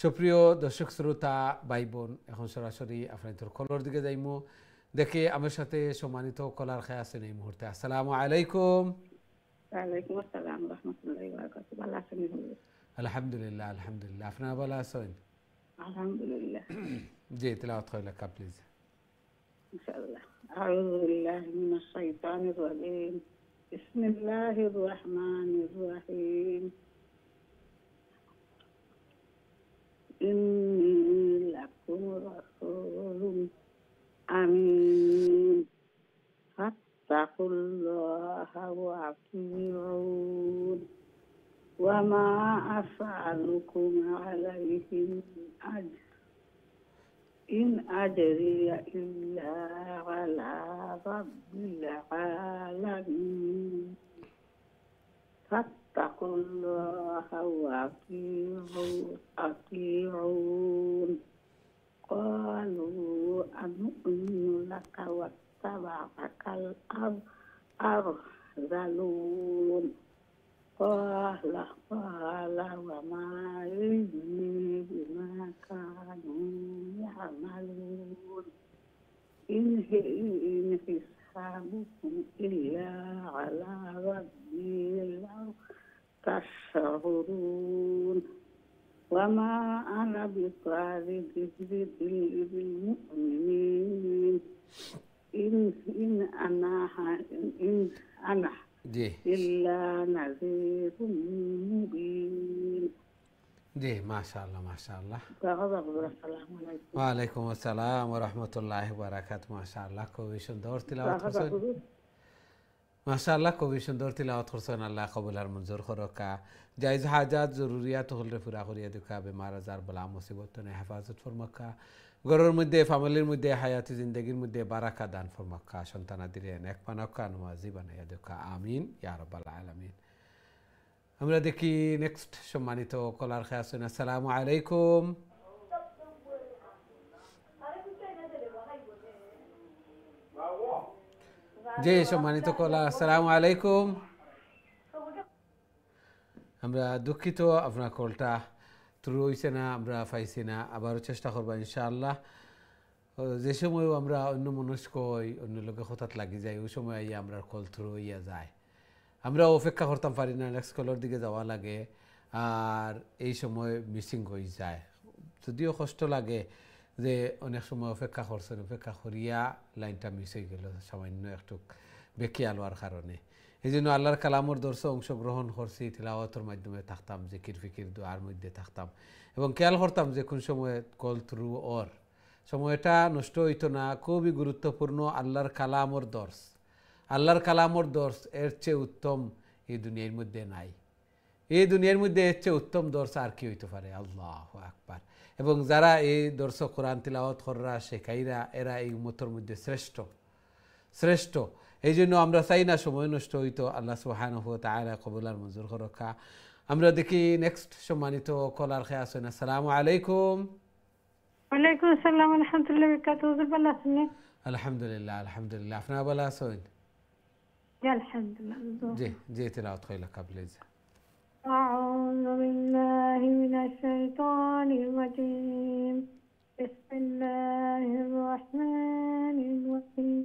সুপ্রিয় দর্শক শ্রোতা ভাই বোন, এখন সরাসরি আপনাদের কলর দিকে যাইমু। দেখে আমার সাথে সম্মানিত কলার খায় আছেন এই মুহূর্তে। আসসালামু আলাইকুম। ওয়ালাইকুম আসসালাম রাহমাতুল্লাহি ওয়া বারাকাতুহু। ভালো আছেন? আলহামদুলিল্লাহ, আলহামদুলিল্লাহ। আপনারা ভালো আছেন? আলহামদুলিল্লাহ। জি, তেলাওয়াত করে লেখা প্লিজ। ইনশাআল্লাহ। আউযু বিল্লাহি মিনাশ শাইতানির রাজিম। বিসমিল্লাহির রাহমানির রাহিম। ইন্নী লাকুম রাসূলুন আমিন। ফাত্তাকুল্লাহা ওয়া আতিউন। وما أسألكم عليه من أجر إن أجري إلا على رب العالمين فاتقوا الله وأطيعون قالوا أنؤمن لك واتبعك الأرذلون قال وما علمي بما كانوا يعملون إن حسابكم إلا على ربي لو تشعرون وما أنا بطارد المؤمنين إن أنا জি إلا نذير مبين জি, মাশাআল্লাহ মাশাআল্লাহ। السلام عليكم ওয়ালাইকুম আসসালাম ওয়া রাহমাতুল্লাহি ওয়া বারাকাতুহু। মাশাআল্লাহ, খুবই সুন্দর তিলাওয়াত করছেন। মাশাআল্লাহ, খুবই সুন্দর তিলাওয়াত করছেন। আল্লাহ কবুল আর মঞ্জুর করুকা। জায়েজ হাজাত জরুরিয়াত হলরে পুরা করিয়া দিকা, বেমার আজার বলা মুসিবত নে হেফাজত ফরমাকা, ঘরের মধ্যে ফ্যামিলির মধ্যে হায়াতি জিন্দগির মধ্যে বারাকা দান ফরমাকা, সন্তানাদিরে নেক বানাকা, নওয়াজি বানাইয়া দিকা, আমিন ইয়া রাব্বাল আলামিন। আমরা দেখি নেক্সট সম্মানিত কলার খায় আছেন। আসসালামু আলাইকুম। জি সম্মানিত কলা, আসসালামু আলাইকুম। আমরা দুঃখিত আপনার কলটা থ্রু হইছে না, আমরা পাইছি না, আবারও চেষ্টা করবো ইনশাআল্লাহ। যে সময় আমরা অন্য মনস্ক হই, অন্য লোকে হঠাৎ লাগি যায়, ওই সময় আমরা কল থ্রু হইয়া যায়, আমরা অপেক্ষা করতাম পারি না, নেক্সট কলের দিকে যাওয়া লাগে, আর এই সময় মিসিং হয়ে যায়। যদিও কষ্ট লাগে যে অনেক সময় অপেক্ষা করছেন, অপেক্ষা করিয়া লাইনটা মিস হয়ে গেল সামান্য একটু বেকিয়াল হওয়ার কারণে। এই জন্য আল্লাহর কালামর দর্শে অংশগ্রহণ করছি, তিলাওয়াতের মাধ্যমে থাকতাম, জিকির ফিকির দোয়ার মধ্যে থাকতাম, এবং খেয়াল করতাম যে কোন সময় কল থ্রু ওর সময়টা নষ্ট হইতো না। খুবই গুরুত্বপূর্ণ আল্লাহর কালামর দর্শ। আল্লাহর কালামর দর্শ এর চেয়ে উত্তম এই দুনিয়ার মধ্যে নাই। এই দুনিয়ার মধ্যে এর চেয়ে উত্তম দর্শ আর কি হইতে পারে? আল্লাহু আকবার। এবং যারা এই দর্শ কোরআন তিলাওয়াত কররা শেখাইরা, এরা এই উম্মতের মধ্যে শ্রেষ্ঠ শ্রেষ্ঠ। এই জন্য আমরা চাই না সময় নষ্ট হইতো। আল্লাহ সুবহানাহু ওয়া তাআলা কবুল আর মঞ্জুর করুকা। আমরা দেখি নেক্সট সম্মানিত কলার খায় আছেন। আসসালামু আলাইকুম। ওয়ালাইকুম আসসালাম ওয়া রাহমাতুল্লাহি ওয়া বারাকাতুহু। ভালো আছেন? আলহামদুলিল্লাহ আলহামদুলিল্লাহ। আপনারা ভালো আছেন? জি আলহামদুলিল্লাহ। জি জি, তিলাওয়াত করে লেখা প্লিজ। أعوذ بالله من الشيطان الرجيم. بسم الله الرحمن الرحيم.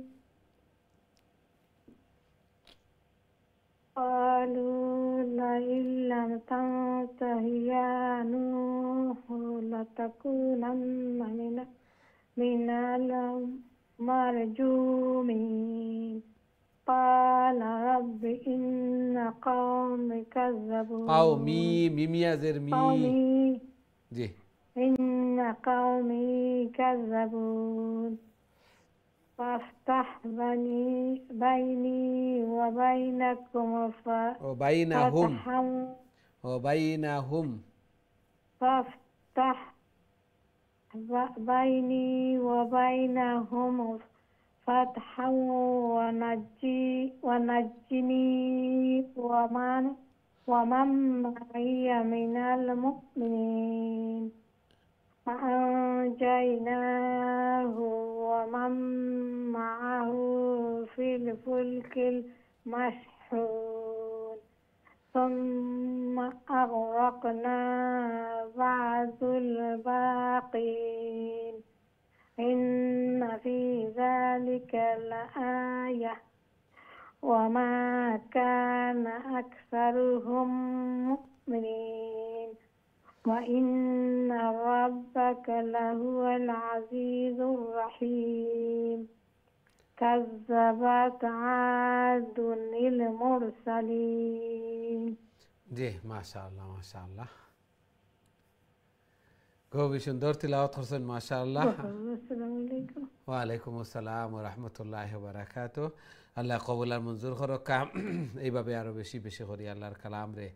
قالوا لئن لم تنته يا نوح لتكونن من المرجومين قال رب إن قومي كذبون قومي ميميا زرمي قومي جي إن قومي كذبون فافتح بيني وبينكم وبينهم فافتح بيني وبينهم فتحا ونجني ومن معي من المؤمنين فأنجيناه ومن معه في الفلك المشحون ثم أغرقنا بعد الباقين إن في ذلك لآية وما كان أكثرهم مؤمنين وإن ربك لهو العزيز الرحيم كذبت عاد المرسلين جي ما شاء الله ما شاء الله خوبی সুন্দর তিলাওয়াত করছেন মাশাআল্লাহ আসসালামু আলাইকুম ওয়ালাইকুম আসসালাম ওয়া রাহমাতুল্লাহি ওয়া বারাকাতুহু আল্লাহ কবুল আর মঞ্জুর করুক এইভাবে আরো বেশি বেশি করে আল্লাহর কালাম রে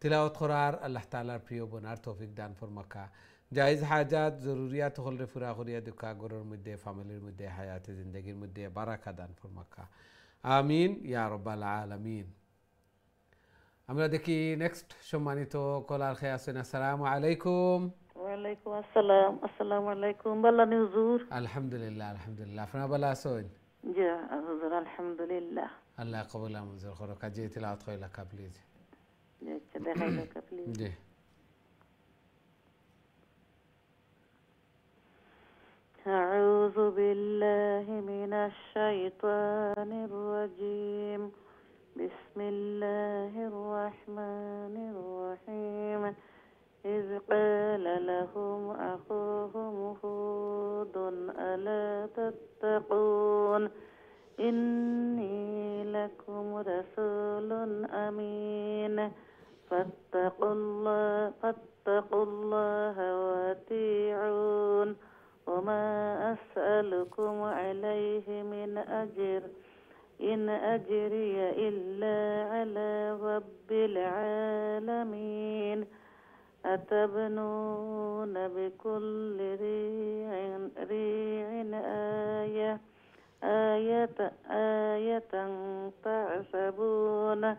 তিলাওয়াত করার আল্লাহ তাআলার প্রিয় বনার তৌফিক দান ফরমাকা জায়েজ হাজাত জরুরিয়াত হলরে পুরা করিয়া দুকা গরর মধ্যে ফ্যামিলির মধ্যে হায়াতে জিন্দেগির মধ্যে বারাকা দান ফরমাকা আমিন ইয়া রাব্বাল আলামিন আমরা দেখি নেক্সট সম্মানিত কলার খেয়ে আছেন আসসালামু আলাইকুম ওয়ালাইকুম আসসালাম আসসালামু আলাইকুম বালানি হুজুর আলহামদুলিল্লাহ আলহামদুলিল্লাহ আপনারা ভালো আছেন জি হুজুর আলহামদুলিল্লাহ আল্লাহ কবুল মঞ্জুর করুক কাজে তিলাওয়াত কইলা কা প্লিজ আচ্ছা দেখাইলো কা প্লিজ জি أعوذ بالله من الشيطان الرجيم بسم الله الرحمن الرحيم إذ قال لهم أخوهم هود ألا تتقون إني لكم رسول أمين فاتقوا الله وأطيعون وما أسألكم عليه من أجر إن أجري إلا على رب العالمين أتبنون بكل ريع آية تعصبون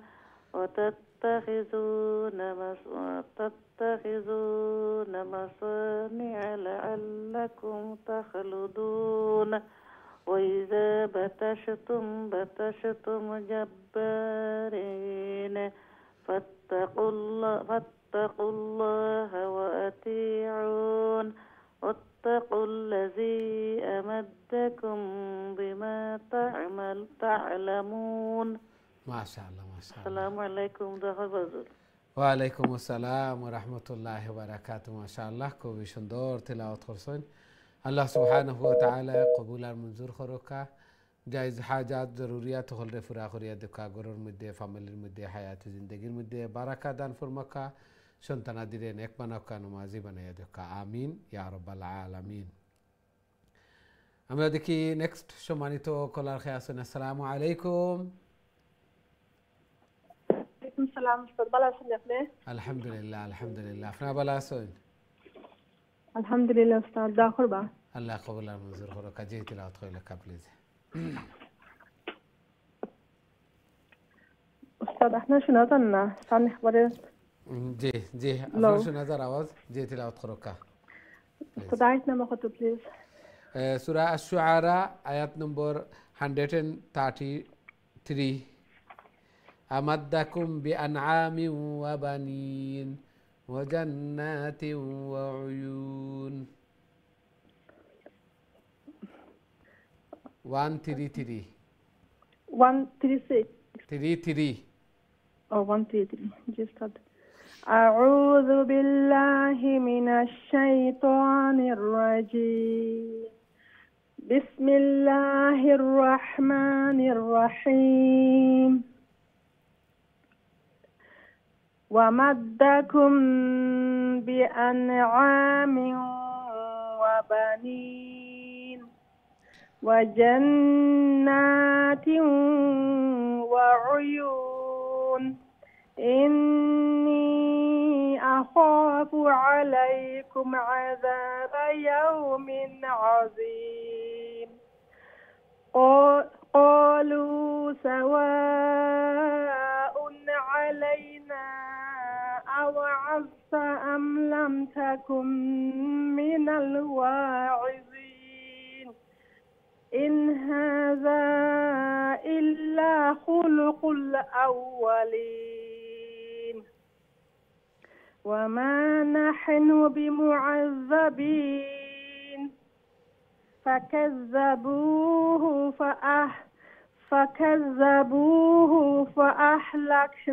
وتتخذون مصانع لعلكم تخلدون وإذا بطشتم جبارين فاتقوا الله وأطيعون واتقوا الذي أمدكم بما تعلمون ما شاء الله ما شاء الله السلام عليكم دهبزر ওয়ালাইকুম আসসালাম ওয়া রাহমাতুল্লাহি ওয়া বারাকাতুহু মাশাআল্লাহ খুবই সুন্দর তিলাওয়াত করছেন আল্লাহ সুবহানাহু ওয়া তাআলা কবুল আর মঞ্জুর করুকা জায়েজ হাজাত জরুরিয়াত হলরে পুরা করিয়া দেখা গরর মধ্যে ফ্যামিলির মধ্যে হায়াতে জিন্দেগির মধ্যে বারাকা দান ফরমাকা সন্তানাদিরে নেক বানাকা নামাজি বানায়া দেখা আমিন ইয়া রাব্বাল আলামিন আমরা দেখি নেক্সট সম্মানিত কলার খেয়ে আছেন আসসালামু আলাইকুম সালাম ভালো আছেন আপনি আলহামদুলিল্লাহ আলহামদুলিল্লাহ আপনারা ভালো আছেন আলহামদুলিল্লাহ উস্তাদ দোয়া করবা আল্লাহ কবুল আর মঞ্জুর করুক কাজে তিলাওয়াত কইলা কা প্লিজ উস্তাদ আপনি শোনাতেন না সামনে খবরে জি জি আপনার শোনা যার আওয়াজ জি তিলাওয়াত করুক কা উস্তাদ আয়াত নাম্বার কত প্লিজ সূরা আশ-শুআরা আয়াত নম্বর 133 أمدكم بأنعام وبنين وجنات وعيون 133 136 33 Oh, 133 जी उस्ताद أعوذ بالله من الشيطان الرجيم. بسم الله الرحمن الرحيم. ومدكم بأنعام وبنين وجنات وعيون. إني أخاف عليكم عذاب يوم عظيم. قالوا سواء علينا أوعظت أم لم تكن من الواعظين. إن هذا إلا خلق الأولين وما نحن بمعذبين. فكذبوه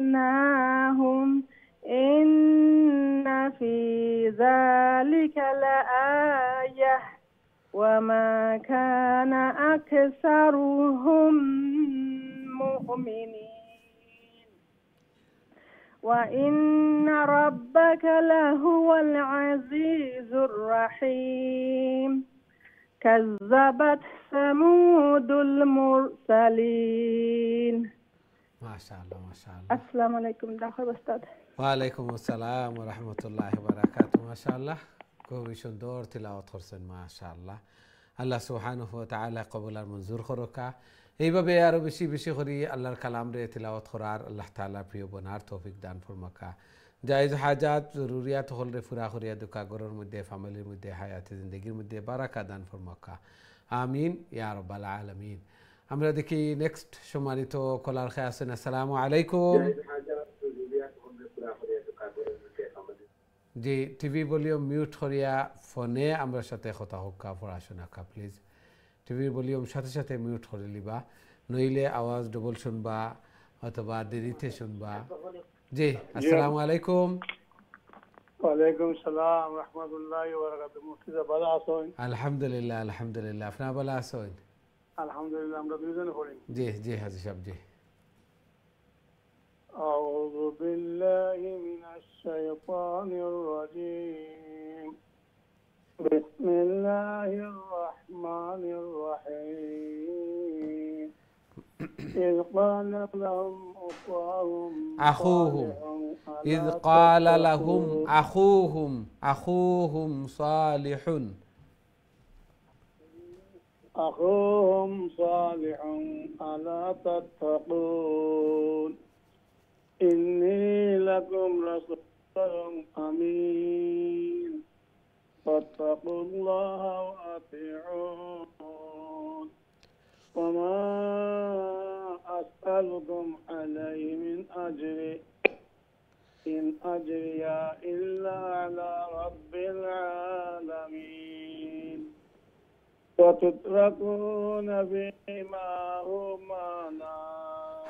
فأهلكناهم. إن في ذلك لآية وما كان أكثرهم مؤمنين وإن ربك لهو العزيز الرحيم. كذبت ثمود المرسلين. ما شاء الله ما شاء الله. السلام عليكم داخل أستاذ. وعليكم السلام ورحمة الله وبركاته. ما شاء الله كوبي شندور تلاوة خرسن ما شاء الله. الله سبحانه وتعالى قبول المنظور خروكا এইভাবে আরো বেশি বেশি করে আল্লাহর কালাম রে তিলাওয়াত করার আল্লাহ তাআলা প্রিয় বনার তৌফিক দান ফরমাকা। জায়েজ হাজাত জরুরিয়াত হল রে ফুরা করিয়া দুকা গরর মধ্যে ফ্যামিলির মধ্যে হায়াতে জিন্দেগির মধ্যে বারাকা দান ফরমাকা। আমিন ইয়া রাব্বাল আলামিন। আমরা দেখি নেক্সট সম্মানিত কলার খেয়ে আছেন। আসসালামু আলাইকুম। জি টিভি ভলিউম মিউট করিয়া ফোনে আমরা সাথে কথা হোকা পড়াশোনা কা প্লিজ। টিভির ভলিউম সাথে সাথে মিউট করে লিবা, নইলে আওয়াজ ডবল শুনবা অথবা দেরিতে শুনবা। জি আসসালামু আলাইকুম। ওয়ালাইকুম সালাম রাহমাতুল্লাহি ওয়া বারাকাতুহু। মুফতি সাহেব ভালো আছেন? আলহামদুলিল্লাহ আলহামদুলিল্লাহ। আপনারা ভালো আছেন? আলহামদুলিল্লাহ, আমরা দুইজনে পড়ি। জি জি হাজি সাহেব জি। আউযু বিল্লাহি মিনাশ শাইতানির রাজীম। বিসমিল্লাহির রাহমানির রাহিম। إذ قال لهم أخوهم إذ قال لهم أخوهم صالح ألا تتقون إني لكم رسول أمين فاتقوا الله وأطيعون وما أسألكم عليه من أجر إن أجري إلا على رب العالمين وتتركون بما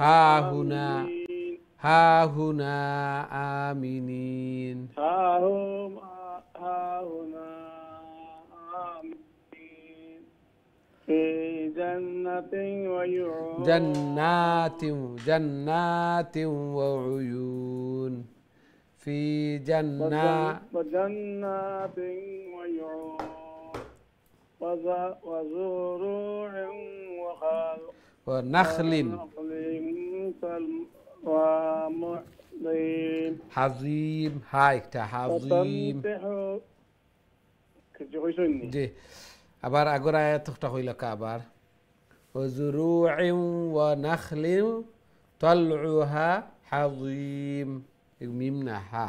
ها هنا آمنين في جنة وعيون جنات وعيون في وجنات وعيون وزروع ونخل حظيم هايك حظيم জি আবার আগর আয়াতটা হইল কা আবার وزروع ونخل طلعها حظيم মিমনা হা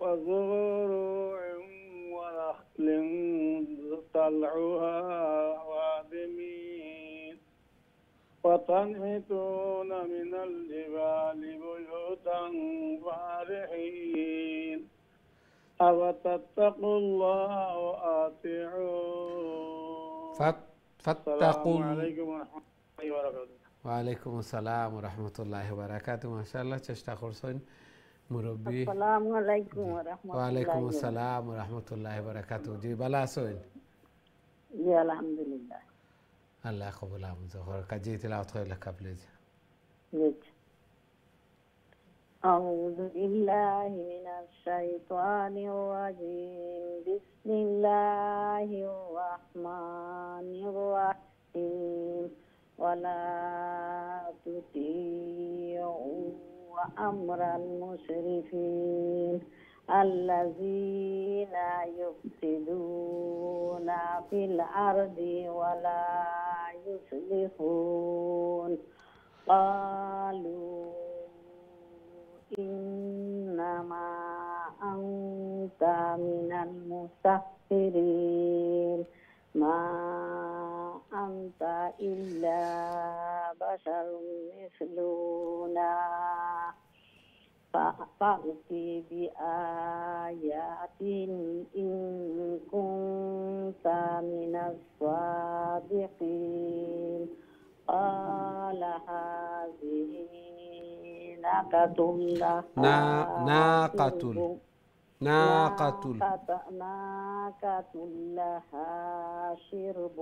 وزروع ونخل طلعها وادمين وتنحتون من الجبال بيوتا فارحين أفتتقوا الله وأطيعون فاتقوا السلام عليكم ورحمة الله وبركاته. ওয়ালাইকুম আসসালাম ওয়া রাহমাতুল্লাহি ওয়া বারাকাতুহু। মাশাআল্লাহ, চেষ্টা করছেন মুরব্বী। আসসালামু আলাইকুম জি, ওয়া ওয়ালাইকুম রাহমাতুল্লাহি ওয়া আসসালাম ওয়া রাহমাতুল্লাহি ওয়া বারাকাতুহু। জি, ভালো আছেন? বারাকাতুহু। জি আলহামদুলিল্লাহ। আল্লাহ কবুল আমজ করে। কাজী তিলাওয়াত করে লেখা প্লিজ। জি। আউযু বিল্লাহি মিনাশ শাইতানির রাজীম। বিসমিল্লাহির রাহমানির রাহিম। ওয়ালা তুতিউ আমরাল মুশরিকিন আল্লাযীনা ইউফসিদুনা ফিল আরদি ওয়ালা ইউসলিহুন। قالوا إنما أنت من المسحرين ما أنت إلا بشر مثلنا فأت بآيات إن كنت من الصادقين قال هذه ناقة لها ناقة لها شرب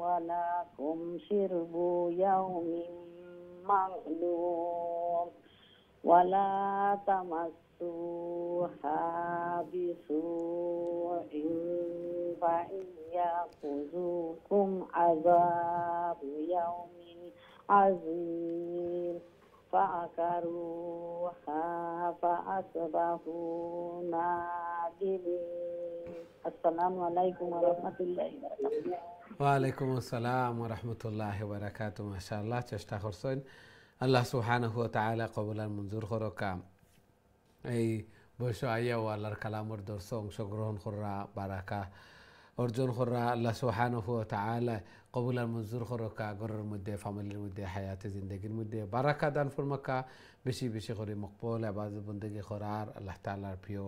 ولكم شرب يوم معلوم ولا تمسوها بسوء فيأخذكم عذاب يوم عظيم فعقروها فأصبحوا نادمين السلام عليكم ورحمة الله وبركاته ওয়ালাইকুম আসসালাম ওয়া রাহমাতুল্লাহি ওয়া বারাকাতুহু। মাশাআল্লাহ, চেষ্টা করছেন। আল্লাহ সুবহানাহু ওয়া তাআলা কবুল আর মঞ্জুর করকা। এই বয়স আইয়া ও আল্লাহর কালামর দর্শ অংশগ্রহণ করা বারাকা অর্জন করা আল্লাহ সুবহানাহু ওয়া তাআলা কবুল আর মঞ্জুর করকা। ঘরের মধ্যে, ফ্যামিলির মধ্যে, হায়াতে জিন্দেগির মধ্যে বারাকা দান ফরমাকা। বেশি বেশি করে মকবুল ইবাদত বন্দেগি করার আল্লাহ তাআলার প্রিয়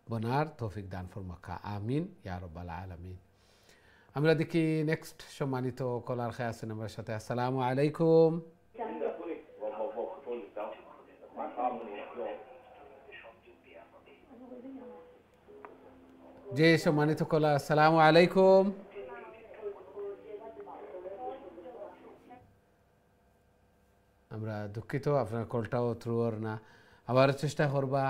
বনার তৌফিক দান ফরমাকা। আমিন ইয়া রাব্বাল আলামিন। আমরা দেখি নেক্সট সম্মানিত কলার খেয়ে আছেন আমার সাথে। আসসালামু আলাইকুম। জি, সম্মানিত কলা, আসসালামু আলাইকুম। আমরা দুঃখিত, আপনার কলটাও থ্রু ওর না। আবার চেষ্টা করবা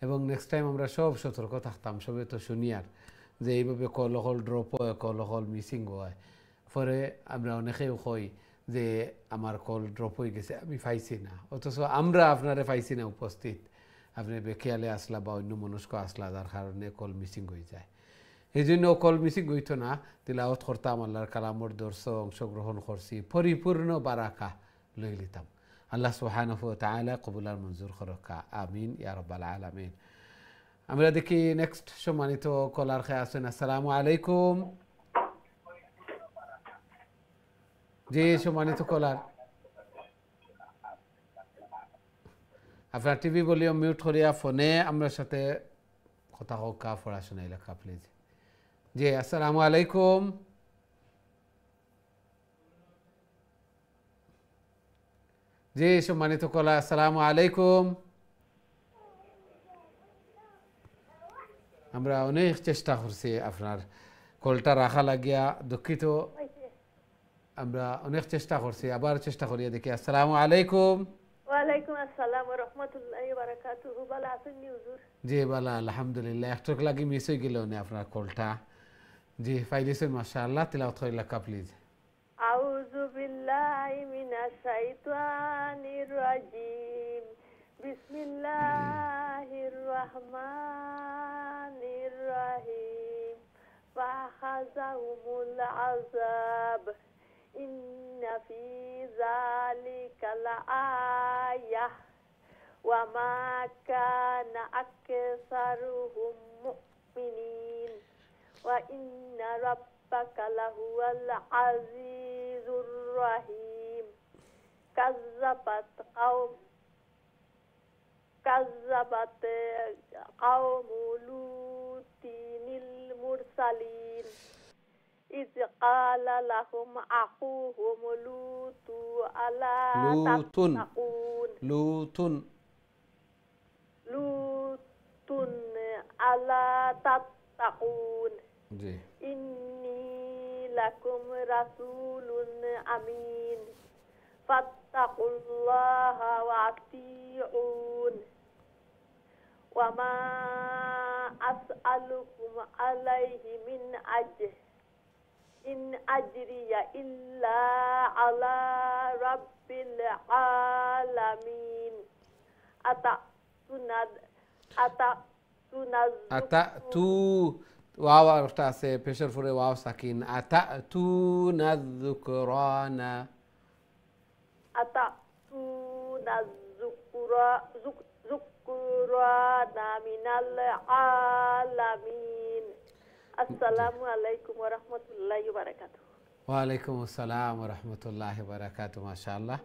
এবং নেক্সট টাইম আমরা সব সতর্ক থাকতাম। সবে তো শুনি আর যে এইভাবে কল হল ড্রপ হয়, কল হল মিসিং হয়। পরে আমরা অনেকেও কই যে আমার কল ড্রপ হয়ে গেছে, আমি পাইছি না, অথচ আমরা আপনারে পাইছি না উপস্থিত। আপনি বেখিয়ালে আসলা বা অন্য মনস্ক আসলা, যার কারণে কল মিসিং হয়ে যায়। এই জন্য কল মিসিং হইতো না। তিলাওয়াত করতাম, আল্লাহর কালামর দর্শ অংশগ্রহণ করছি, পরিপূর্ণ বারাকা লই লিতাম। আল্লাহ সুবহানাহু ওয়া তাআলা কবুল আর মঞ্জুর করকা। আমিন ইয়া রাব্বাল আলামিন। আমরা দেখি নেক্সট সম্মানিত কলার খেয়ে আছেন। আসসালামু আলাইকুম। জি, সম্মানিত কলার, আপনার টিভি ভলিউম মিউট করিয়া ফোনে আমরা সাথে কথা হোক, পড়াশোনা লেখা প্লিজ। জি, আসসালামু আলাইকুম। জি, সম্মানিত কলা, আসসালামু আলাইকুম। আমরা অনেক চেষ্টা করছি আপনার কলটা রাখা লাগিয়া, দুঃখিত। আমরা অনেক চেষ্টা করছি, আবার চেষ্টা করিয়া দেখি। আসসালামু আলাইকুম। ওয়ালাইকুম আসসালাম ওয়া রাহমাতুল্লাহি ওয়া বারাকাতুহু। ভালো আছেন নি হুজুর? জি, বালা আলহামদুলিল্লাহ। একটু লাগি মিস হয়ে গেল না আপনার কলটা। জি, ফাইলিসের মাশাআল্লাহ, তিলাওয়াত করে লেখা প্লিজ। আউযু বিল্লাহি মিনাশ শাইতানির রাজীম। বিসমিল্লাহির রাহমানির রাহিম। ফাখাযাহুমুল আযাব ইন্না ফি যালিকা লাআয়াহ ওয়া মা কানা আকসারুহুম মুমিনিন ওয়া ইন্না রাব্বাকা লাহুয়াল আজিজুর রাহিম। কাযযাবাত কাওমু লুতিনিল মুরসালিন إذ قال لهم أخوهم لوط ألا লুতুন تتقون লুতুন لوط ألا تتقون জি إني لكم رسول أمين فاتقوا الله وأطيعون وما أسألكم عليه من أجر إن أجري إلا على رب العالمين আতাতু ওয়াও একটা আছে পেশের পরে ওয়াও সাকিন আতাতুনা যুকরানা أتأتون الذكران من العالمين السلام عليكم ورحمة الله وبركاته ওয়ালাইকুম আসসালাম ওয়া রাহমাতুল্লাহি ওয়া বারাকাতুহু মাশাআল্লাহ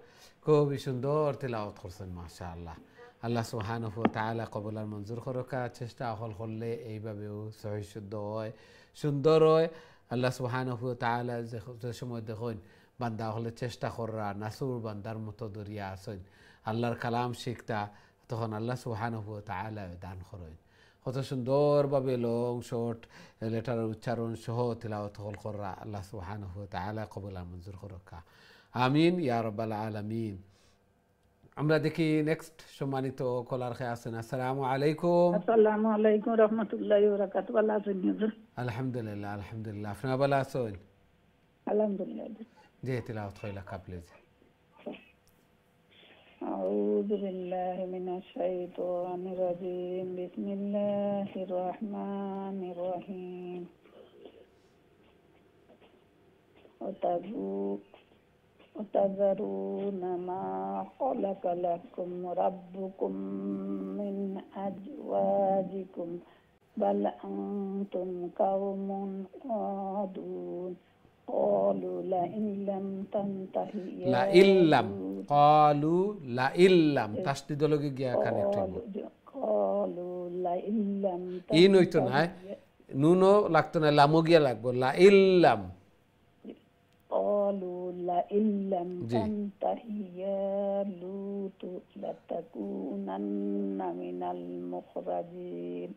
খুবই সুন্দর তেলাওয়াত করছেন মাশাআল্লাহ আল্লাহ সুবহানাহু ওয়া তাআলা কবুল আর মঞ্জুর করুকা চেষ্টা হল করলে এইভাবেও সহি শুদ্ধ হয় সুন্দর হয় আল্লাহ সুবহানাহু ওয়া তাআলা যে সময় দেখুন বান্দা হলে চেষ্টা করা নাসুর বান্দার মতো দরিয়া আসেন আল্লাহর কালাম শিখতা তখন আল্লাহ সুবহানাহু ওয়া তাআলা দান করেন কত সুন্দরভাবে লং শর্ট লেটারের উচ্চারণ সহ তিলাওয়াত হল করা আল্লাহ সুবহানাহু ওয়া তাআলা কবুল আর মঞ্জুর করুকা আমিন ইয়া রাব্বাল আলামিন আমরা দেখি নেক্সট সম্মানিত কলার খেয়ে আছেন আসসালামু আলাইকুম আসসালামু আলাইকুম রহমতুল্লাহি ওয়া বারাকাতুহু ভালো আছেন হুজুর আলহামদুলিল্লাহ আলহামদুলিল্লাহ আপনারা ভালো আছেন আলহামদুলিল্লাহ জি তিলাওয়াত হইলা প্লিজ أعوذ بالله من الشيطان الرجيم بسم الله الرحمن الرحيم وتذرون ما خلق لكم ربكم من أزواجكم بل أنتم قوم عادون قالوا لئن لم تنتهي লা ইল্লাম قالوا লা ইল্লাম তাসদিদ লগে গিয়া কানেক্ট হইব قالوا لئن لم ইন হইতো না নুনো লাগতো না লামো গিয়া লাগবো লা ইল্লাম قالوا لئن لم جي. تنتهي يا لوط لتكونن من المخرجين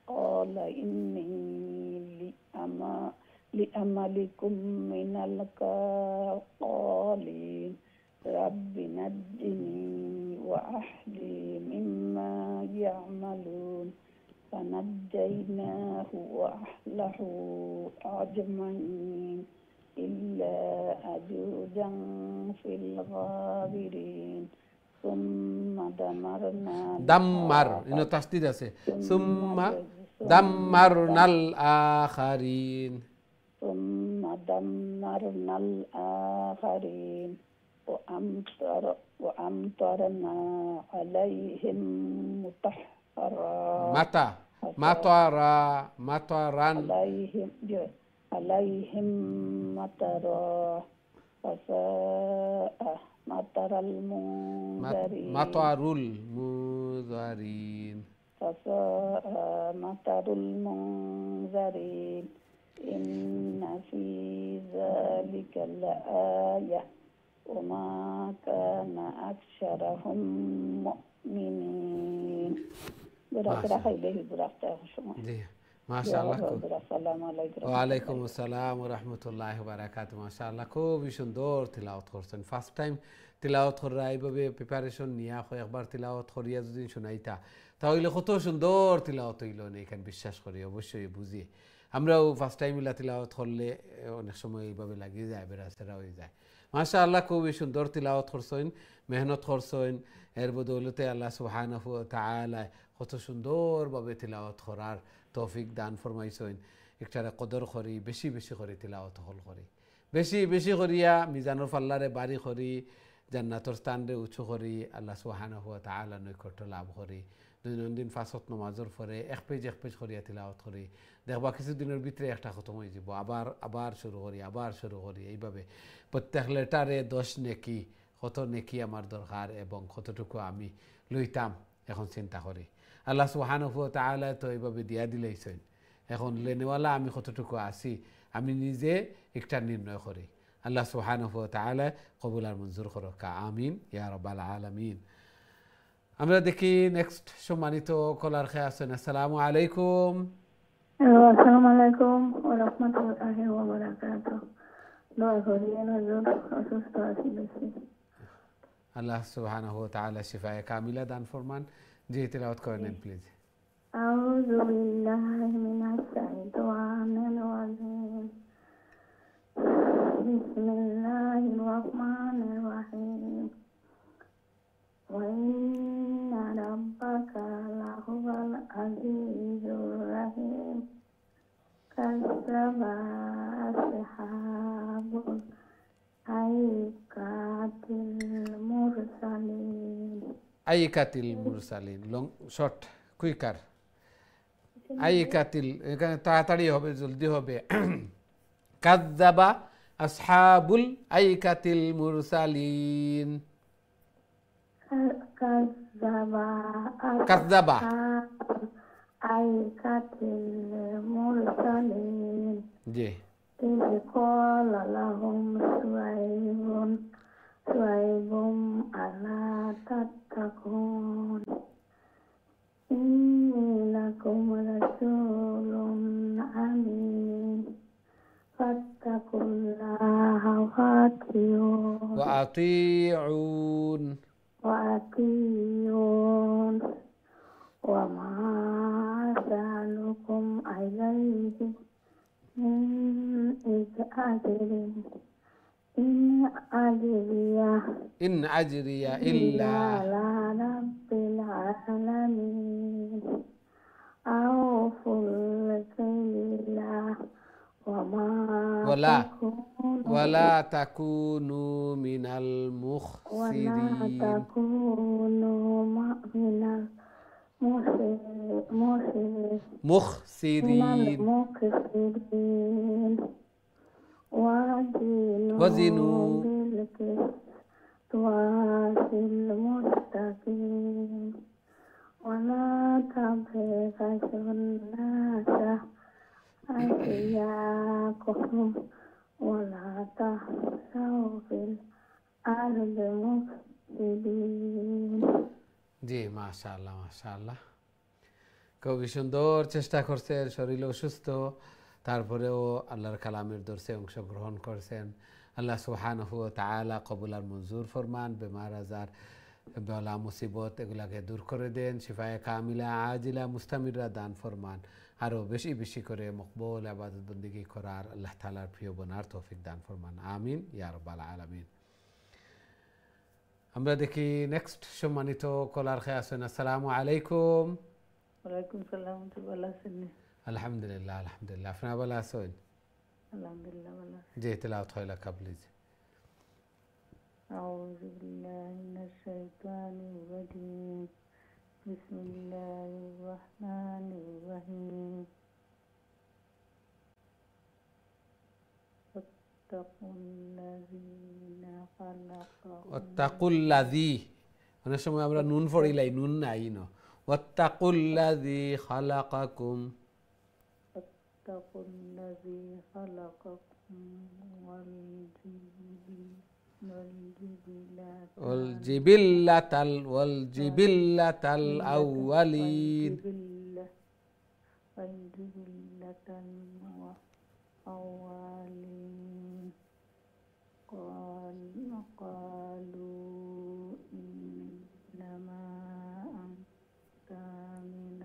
قال إني لأملكم من القالين رب نجني وأهلي مما يعملون فنجيناه وأهله أجمعين إلا أجوجا في الغابرين ثم دمرنا দাম্মার ইনো তাসদিদ আছে সুম্মা দাম্মারনাল আখারিন ثم دمرنا الآخرين وأمطرنا عليهم مطرا মাতারান عليهم مطرا فساء مطر المنذرين মাতারুল মুযারিন فساء مطر المنذرين إن في ذلك لآية وما كان أكثرهم مؤمنين জি মাশাআল্লাহ আসসালামু আলাইকুম ওয়ালাইকুম আসসালাম ওয়া রাহমাতুল্লাহি ওয়া বারাকাতুহু মাশাআল্লাহ খুবই সুন্দর তিলাওয়াত করছেন ফার্স্ট টাইম তিলাওয়াত করা এইভাবে প্রিপারেশন নিয়া একবার তিলাওয়াত করিয়া যদি শোনাইতা তাহলে কত সুন্দর তিলাওয়াত হইল না এখানে বিশ্বাস করি অবশ্যই বুঝি আমরাও ফার্স্ট টাইম ইলা তিলাওয়াত করলে অনেক সময় এইভাবে লাগিয়ে যায় বেরাসেরা হয়ে যায় মাশাআল্লাহ খুবই সুন্দর তিলাওয়াত করছেন মেহনত করছেন এর বদৌলতে আল্লাহ সুবহানাহু ওয়া তাআলা কত সুন্দরভাবে তিলাওয়াত করার তৌফিক দান ফরমাইছেন একটারে কদর করি বেশি বেশি করে তিলাওয়াত হল করি বেশি বেশি করিয়া মিজানুর ফাল্লারে বাড়ি করি জান্নাতর স্থানরে উঁচু করি আল্লাহ সুবহানাহু ওয়া তাআলা নৈকট্য লাভ করি দৈনন্দিন ফাঁসত নমাজর পরে এক পেজ করিয়া তিলাওয়াত করি দেখবা কিছুদিনের ভিতরে একটা খতম হয়ে যাব আবার শুরু করি এইভাবে প্রত্যেক লেটারে 10 নেকি কত নেকি আমার দরকার এবং কতটুকু আমি লইতাম এখন চিন্তা করি আল্লাহ সুবহানাহু ওয়া তাআলা তো এইভাবে দিয়া দিলেইছেন এখন লেনেওয়ালা আমি কতটুকু আছি আমি নিজে একটা নির্ণয় করি আল্লাহ সুবহানাহু ওয়া তাআলা কবুল আর মঞ্জুর করুক আমিন ইয়া রাব্বাল আলামিন আমরা দেখি নেক্সট সম্মানিত কলার খেয়ে আছেন আসসালামু আলাইকুম আসসালামু আলাইকুম ওয়া রাহমাতুল্লাহি ওয়া বারাকাতুহু দোয়া করি হুজুর অসুস্থ আছি বেশি আল্লাহ সুবহানাহু ওয়া তাআলা শিফায়ে কামিলা দান ফরমান জি তেলাওয়াত করেন প্লিজ আউযু বিল্লাহি মিনাশ শাইতানির রাজিম বিসমিল্লাহির রহমানির রহিম ওয়া ইন্না রাব্বাকা লাহুয়াল আজিজুর রহিম কাযযাবা আসহাবুল আইকাতিল মুরসালিন লং শর্ট কুইকার আইকাতিল এখানে তাড়াতাড়ি হবে জলদি হবে কাযযাবা আসহাবুল আইকাতিল মুরসালিন কাযযাবা আইকাতিল মুরসালিন জি إذ قال لهم شعيب ألا تتقون إني لكم رسول أمين فاتقوا الله وأطيعون وما أسألكم عليه إن أجري إلا على رب العالمين أوفوا الكيل ولا تكونوا من المخسرين مخسرين وزنوا بالقسطاس المستقيم ولا تبخسوا الناس أشياءهم ولا تحسوا في الأرض مفسدين জি মাশাআল্লাহ মাশাআল্লাহ খুবই সুন্দর চেষ্টা করছেন শরীর অসুস্থ তারপরেও আল্লাহর কালামের দর্শে অংশগ্রহণ করছেন আল্লাহ সুবহানাহু ওয়া তাআলা কবুল আর মঞ্জুর ফরমান বেমার আজার বালা মুসিবত এগুলাকে দূর করে দেন শিফায়ে কামিলা আজিলা মুস্তামিরা দান ফরমান আরও বেশি বেশি করে মকবুল ইবাদত বন্দেগী করার আল্লাহ তাআলার প্রিয় বনার তৌফিক দান ফরমান আমিন ইয়া রাব্বাল আলামিন আমরা দেখি নেক্সট সম্মানিত কলার খেয়ে আছেন আসসালামু আলাইকুম ওয়ালাইকুম সালাম ভালো আছেন আলহামদুলিল্লাহ আলহামদুলিল্লাহ আপনারা ভালো আছেন আলহামদুলিল্লাহ ভালো আছি জি তেলাওয়াত হয় লাকা প্লিজ আউযু বিল্লাহি মিনাশ শাইতানির রাজিম বিসমিল্লাহির রহমানির রহিম ওয়াত্তাকুল্লাযী অনেক সময় আমরা নুন পড়িলাই নুন নাই ন ওয়াত্তাকুল্লাযী খালাকাকুম والجبلة الأولين قالوا إنما أنت من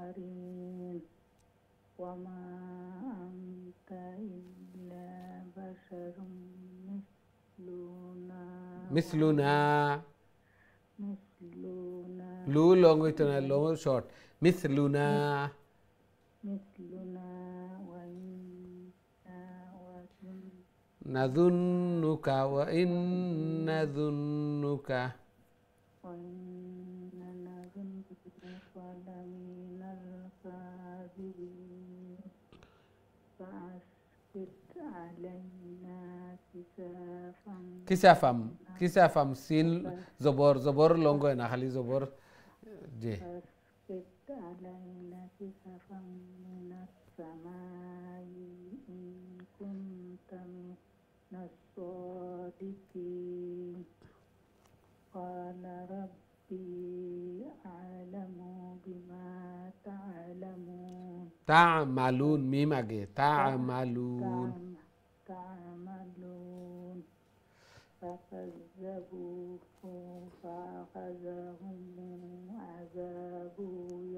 المسحرين وما أنت إلا بشر مثلنا لو لونغ ويتنا لونغ شورت مثلنا نظنك وإن نظنك لمن الكاذبين فأسقط علينا কিসাফাম সিন জবর জবর লঙ্গ না খালি জবর জি فاسقط علينا كسفا من السماء إن كنت من الصادقين قال ربي أعلم بما تعلمون تعملون ميم আগে تعملون تعملون فكذبوه فأخذهم عذاب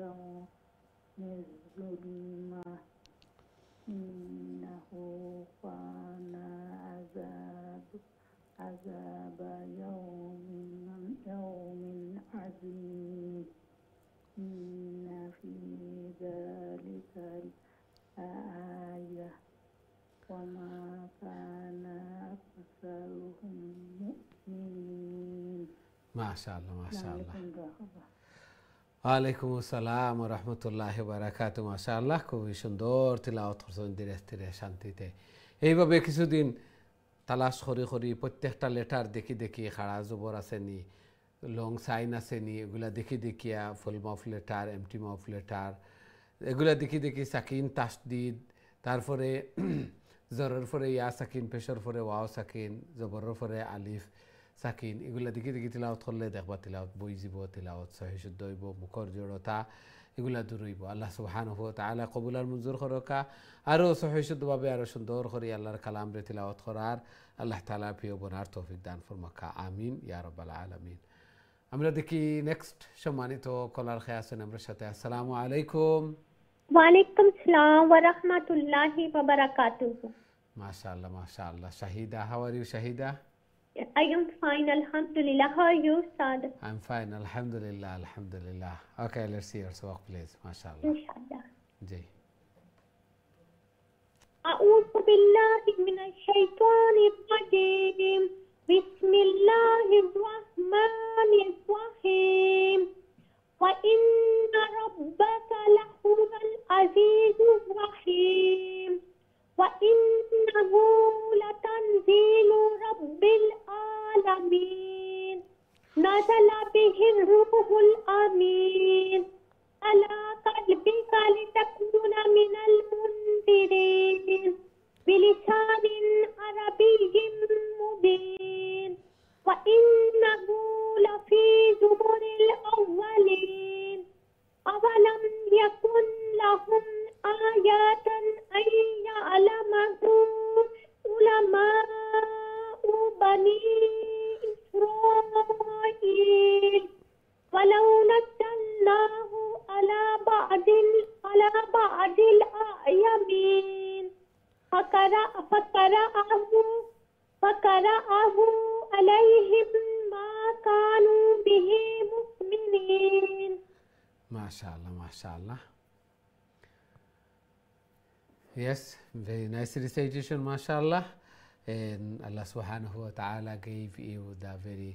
يوم الظلمة إنه كان عذاب يوم عظيم إن في ذلك لآية وما كان أكثرهم مؤمنين মাশাআল্লাহ মাশাআল্লাহ ওয়ালাইকুম আসসালাম ওয়া রাহমাতুল্লাহি ওয়া বারাকাতুহু মাশাআল্লাহ খুবই সুন্দর তিলাওয়াত করছেন ধীরে ধীরে শান্তিতে এইভাবে কিছুদিন তালাশ করি করি প্রত্যেকটা লেটার দেখি দেখি খাড়া জবর আছে নি লং সাইন আছে নি এগুলা দেখি দেখিয়া ফুল মাউফ লেটার এমটি মাউফ লেটার এগুলা দেখি দেখি সাকিন তাসদিদ তারপরে জরর পরে ইয়া সাকিন পেশর পরে ওয়াও সাকিন জবরের পরে আলিফ সাকিন এগুলা দেখি দেখি তিলাওয়াত করলে দেখবা তিলাওয়াত বই যাব তিলাওয়াত সহি শুদ্ধ হইব মুখর জড়তা এগুলা দূর হইব আল্লাহ সুবহানাহু ওয়া তাআলা কবুল আর মঞ্জুর করকা আরও সহি শুদ্ধভাবে আরও সুন্দর করে আল্লাহর কালাম রে তিলাওয়াত করার আল্লাহ তাআলা প্রিয় বনার তৌফিক দান ফরমাকা আমিন ইয়া রাব্বাল আলামিন আমরা দেখি নেক্সট সম্মানিত কলার খেয়ে আছেন আমরা সাথে আসসালামু আলাইকুম ওয়ালাইকুম সালাম ওয়া রাহমাতুল্লাহি ওয়া বারাকাতুহু মাশাআল্লাহ মাশাআল্লাহ Shahida how are you Shahida I am fine, alhamdulillah. How are you, Sad? I'm fine, alhamdulillah, alhamdulillah. Okay, let's see your sawaq, please. MashaAllah. Inshallah. Ji. أعوذ بالله من الشيطان الرجيم. بسم الله الرحمن الرحيم. وإن ربك لهو العزيز الرحيم. وإنه لتنزيل رب العالمين نزل به الروح الأمين على قلبك لتكون من المنذرين بلسان عربي مبين وإنه لفي زبر الأولين أولم يكن لهم آيات أن يعلمه علماء بني إسرائيل ولو نزلناه على بعض الأعيمين فقرأه عليهم ما كانوا به مؤمنين. ما شاء الله ما شاء الله. Yes, very nice recitation, mashallah. And Allah subhanahu wa ta'ala gave you the very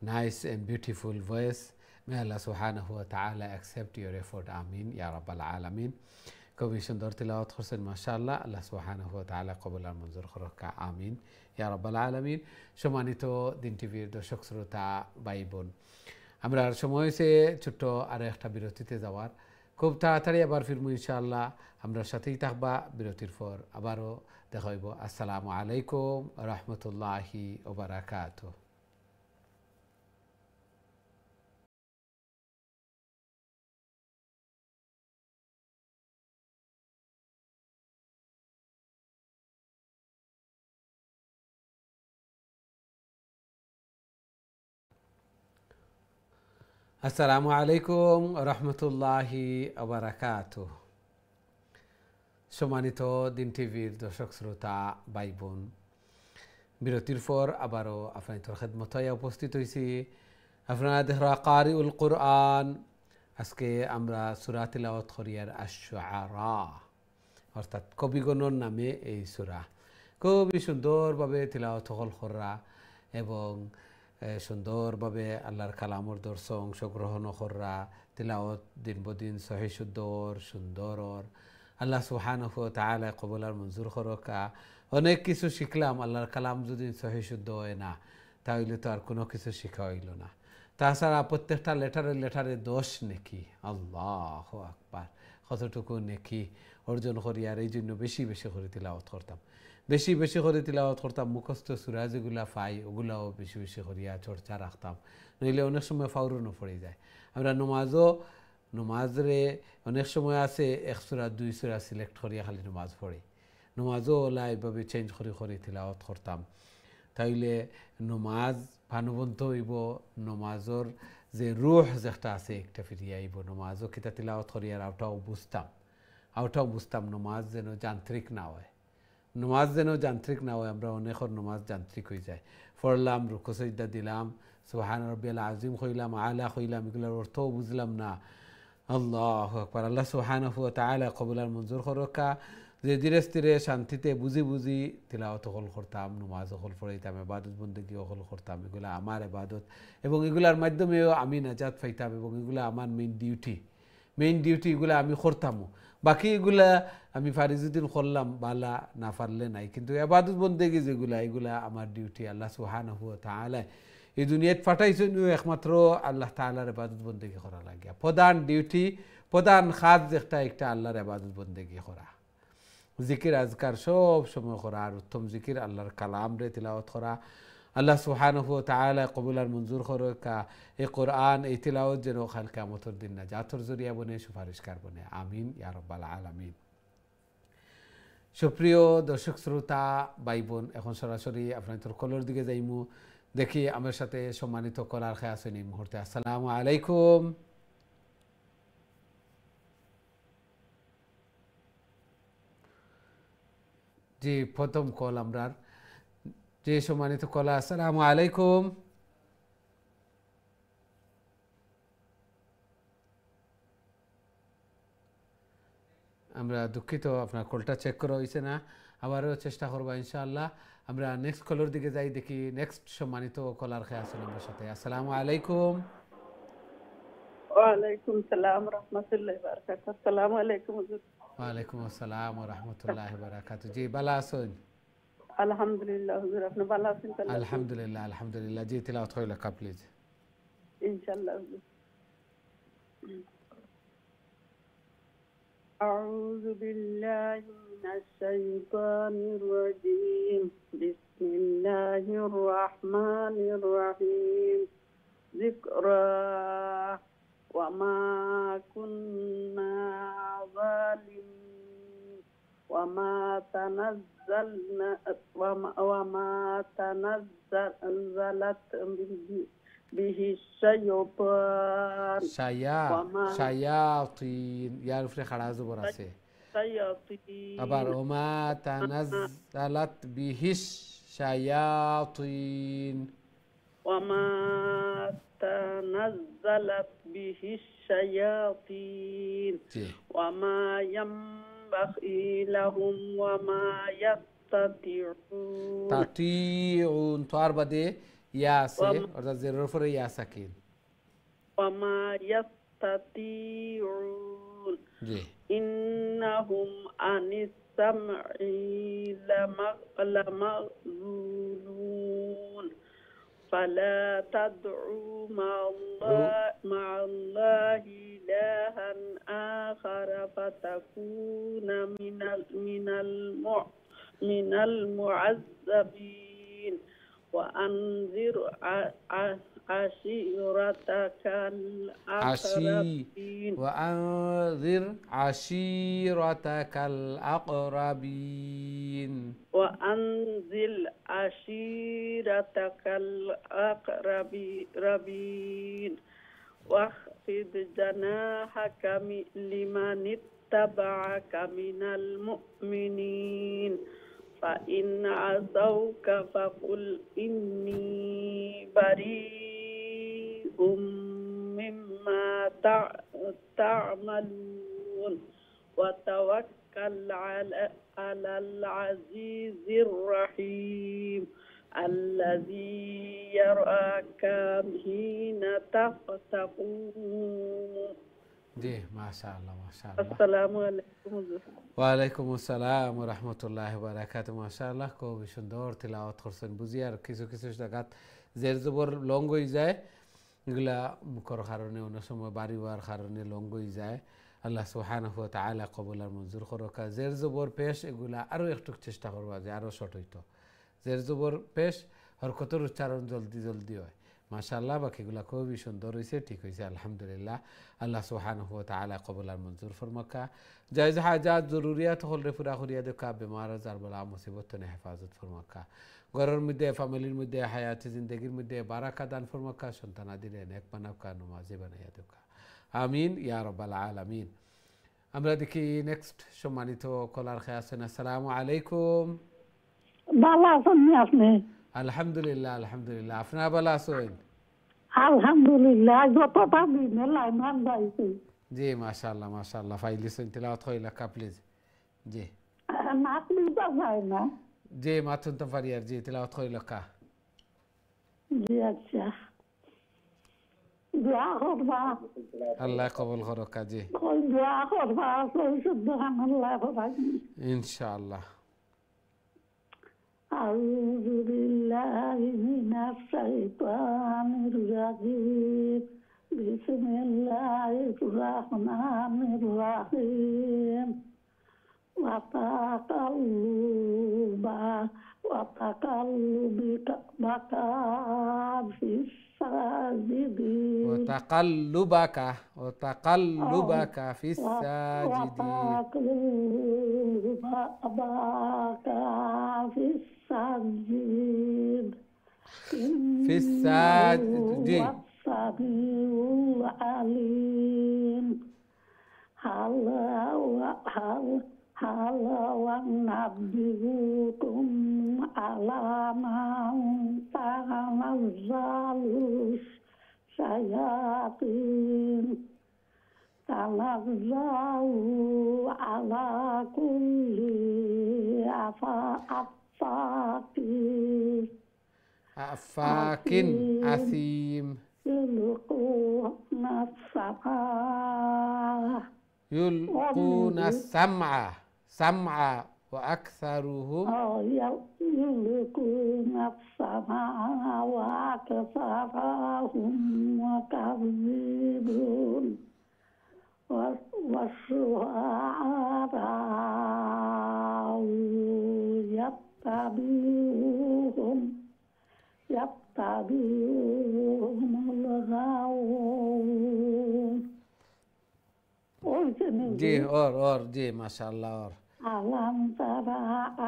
nice and beautiful voice. May Allah subhanahu wa ta'ala accept your effort. Ameen. Ya Rabbal Alameen. খুবই সুন্দর তিলাওয়াত করছেন মাশাআল্লাহ আল্লাহ সুবহানাহু ওয়া তাআলা কবুল আর মঞ্জুর করুকা আমিন ইয়া রাব্বাল আলামিন সম্মানিত দিন টিভির দর্শক শ্রোতা ভাই বোন আমরা সময় হয়েছে ছোট্ট আর একটা বিরতিতে যাওয়ার খুব তাড়াতাড়ি আবার ফিরবো ইনশাআল্লাহ আমরা সাথেই থাকবা বিরতির পর আবারও দেখা হইব আসসালামু আলাইকুম ওয়া রাহমাতুল্লাহি ওয়া বারাকাতুহু আসসালামু আলাইকুম রহমতুল্লাহি আবারাকাতুহ সম্মানিত দিন টিভির দর্শক শ্রোতা ভাই বোন বিরতির পর আবারও আপনাদের খেদমতে উপস্থিত হয়েছি আপনারা দেখরা কারিউল কুরআন আজকে আমরা সূরা তিলাওয়াত করিয়ার আশ-শুআরা অর্থাৎ কবিগণের নামে এই সূরা খুবই সুন্দরভাবে তিলাওয়াত করা এবং সুন্দরভাবে আল্লাহর কালামর দর্শন অংশগ্রহণ করা তিলাওয়াত দিন বদিন সহি শুদ্ধর সুন্দরর আল্লাহ সুবহানাহু ওয়া তাআলা কবুল আর মঞ্জুর করকা অনেক কিছু শিখলাম আল্লাহর কালাম যদি সহি শুদ্ধ হয় না তাহলে তো আর কোনো কিছু শেখা হইল না। তাছাড়া প্রত্যেকটা লেটারে দোষ নেকি, আল্লাহু আকবার, কতটুকু নেকি অর্জন করি। আর এই জন্য বেশি বেশি করে তিলাওয়াত করতাম, বেশি বেশি করে তিলাওয়াত করতাম। মুখস্থ সূরা যেগুলা পাই ওগুলাও বেশি বেশি করিয়া চর্চা রাখতাম, নইলে অনেক সময় ফাউরনও পড়ে যায়। আমরা নমাজরে অনেক সময় আছে 1 সূরা 2 সূরা সিলেক্ট করিয়া খালি নমাজ পড়ি, নমাজও ওলা এইভাবে চেঞ্জ করে তিলাওয়াত করতাম। তাইলে নমাজ ভানুবন্ত হইব, নমাজর যে রুহ যেটা আছে একটা ফিরিয়ে আইব। নমাজও কিতা তিলাওয়াত করি আর আউটাও বুঝতাম নমাজ যেন যান্ত্রিক না হয়, নমাজ যেন যান্ত্রিক না হয়। আমরা অনেকর নমাজ যান্ত্রিক হয়ে যায়, পড়লাম, রুকু সাজদা দিলাম, সুবহান রাব্বিয়াল আযীম কইলাম, আলা কইলাম, এগুলোর অর্থও বুঝলাম না। আল্লাহু আকবার। আল্লাহ সুবহানাহু ওয়া তাআলা কবুল আর মঞ্জুর করুকা। যে ধীরে স্থিরে শান্তিতে বুঝি তিলাওয়াত হল করতাম, নমাজ হল পড়াইতাম, ইবাদত বন্দেগী হল করতাম। এগুলো আমার ইবাদত এবং এগুলার মাধ্যমেও আমি নাজাত পাইতাম এবং এগুলো আমার মেইন ডিউটি এগুলো আমি করতামও। বাকি এগুলা আমি ফারিজুদ্দিন করলাম, বালা না পারলে নাই, কিন্তু ইবাদত বন্দেগী যেগুলা এগুলা আমার ডিউটি। আল্লাহ সুবহানাহু ওয়া তাআলা এই দুনিয়াত পাঠাইছেন একমাত্র আল্লাহ তাআলার ইবাদত বন্দেগী করা লাগে। প্রধান ডিউটি, প্রধান কাজ একটা আল্লাহর ইবাদত বন্দেগী করা, জিকির আজকার সব সময় করা, আর উত্তম জিকির আল্লাহর কালাম রে তিলাওয়াত করা। আল্লাহ সুবহানাহু ওয়া তাআলা কবুল আর মঞ্জুর করুকা। এই কোরআন, এই তিলাওয়াত যেন কাল কিয়ামতের দিন নাজাতের জরিয়া বনে, সুপারিশকার বনে। আমিন ইয়া রাব্বাল আলামিন। সুপ্রিয় দর্শক শ্রোতা ভাই বোন, এখন সরাসরি আপনাদের কলের দিকে যাইমু। দেখি আমার সাথে সম্মানিত কলার খেয়ে আছেন এই মুহূর্তে। আসসালামু আলাইকুম। জি, প্রথম কল আমরা। জি, সম্মানিত কলা, আসসালামু আলাইকুম। আমরা দুঃখিত, আপনার কলটা চেক করা হয়েছে না, আবারও চেষ্টা করবো ইনশাআল্লাহ। আমরা নেক্সট কলের দিকে যাই, দেখি নেক্সট সম্মানিত কলার খেয়ে আছেন আমার সাথে। আসসালামু আলাইকুম। ওয়ালাইকুম সালাম রহমতুল্লাহি ওয়া বারাকাতুহু। আসসালামু আলাইকুম হুজুর। ওয়ালাইকুম আসসালাম ওয়া রাহমাতুল্লাহি ওয়া বারাকাতুহু। জি, ভালো আছেন? আলহামদুলিল্লাহ হুজুর, আপনি ভালো আছেন? আলহামদুলিল্লাহ আলহামদুলিল্লাহ। জি, তিলাওয়াত হইল কা প্লিজ। ইনশাআল্লাহ হুজুর। আউযু বিল্লাহি মিনাশ শাইতানির রাজীম। বিসমিল্লাহির রাহমানির রাহিম। যিকরা ওয়া মা কুন্না যালিমিন ওয়া মা তানাজ্জালাত বিহি শায়াতিন শায়াতিন, ইয়ার উপরে খাড়া জবর আছে। আবার ওমা তানাজ্জালাত বিহি শায়াতিন, ওয়ামা তানাজ্জালাত বিহি শায়াতিন ওয়ামা ইয়ামবাগি লাহুম ওয়ামা তাতিউন। তোর বাদে ইয়া আছে, অর্থাৎ জেরের উপরে ইয়া সাকিন। ওয়ামা ইয়াস্তাতিউন ইন্নাহুম আনিস সামঈ লামাযুলুন فلا تدعوا مع الله إلها آخر فتكون من المعذبين وأنذر عشيرتك الأقربين وأنذر عشيرتك الأقربين وأنزل عشيرتك الأقربين واخفض جناحك لمن اتبعك من المؤمنين فإن عصوك فقل إني بريء مما تعملون وتوكل على العزيز الرحيم الذي يراك حين تقوم জি মাশাআল্লাহ মাশাআল্লাহ। আসসালামু আলাইকুম হুজুর। ওয়ালাইকুম আসসালাম ওয়া রাহমাতুল্লাহি ওয়া বারাকাতুহু। মাশাআল্লাহ খুব সুন্দর তিলাওয়াত করছেন বুঝি। আর কিছু কিছু জায়গাত জের জবর লং হয়ে যায়, এগুলা মুখর কারণে অনেক সময় বাড়ি হওয়ার কারণে লং হয়ে যায়। আল্লাহ সুবহানাহু ওয়া তাআলা কবুল আর মঞ্জুর করুক। জের জবর পেশ এগুলা আরও একটু চেষ্টা করবা যে আরও শর্ট হইতো। জের জবর পেশ হরকতের উচ্চারণ জলদি জলদি হয়। মাশাআল্লাহ বাকিগুলা খুবই সুন্দর হয়েছে, ঠিক হয়েছে আলহামদুলিল্লাহ। আল্লাহ সুবহানাহু ওয়া তাআলা কবুল আর মঞ্জুর ফরমাকা। জায়েজ হাজাত জরুরিয়াত হলরে পুরা করিয়া দেখা, বেমার আজার বলা মুসিবত নে হেফাজত ফরমাকা। ঘরের মধ্যে ফ্যামিলির মধ্যে হায়াতে জিন্দগির মধ্যে বারাকা দান ফরমাকা। সন্তানাদিরে নেক বানাকা, নমাজি বানাইয়া দেখা। আমিন ইয়া রাব্বাল আলামিন। আমরা দেখি নেক্সট সম্মানিত কলার খেয়ে আছেন। আসসালামু আলাইকুম। ভালো আছেন আপনি? আলহামদুলিল্লাহ আলহামদুলিল্লাহ। আপনারা ভালো আছেন? আলহামদুলিল্লাহ, যতটা দিনে লাইমান যাইছে জি মাশাআল্লাহ মাশাআল্লাহ। ফাইলিসন তিলাওয়াত হইলা কা প্লিজ। জি নাক লিবা যায় না। জি মাথুন তো ফারিয়ার জি তিলাওয়াত হইলা কা। জি আচ্ছা, দোয়া করবা, আল্লাহ কবুল করুক। জি কই দোয়া করবা, কই সুবহানাল্লাহ পড়াই। ইনশাআল্লাহ। أعوذ بالله من الشيطان الرجيم. بسم الله الرحمن الرحيم. وتقلبك في الساجدين. وتقلبك في الساجدين. في الساجدين. والسميع العليم. هل ونبئكم على من تنزل الشياطين. تنزل على كل أفاك أثيم. يلقون السمع وأكثرهم يلقون السمع وأكثرهم مكذبون. والشعراء يتبعهم الغاوون. जी और जी माशाल्लाह। और ألم تر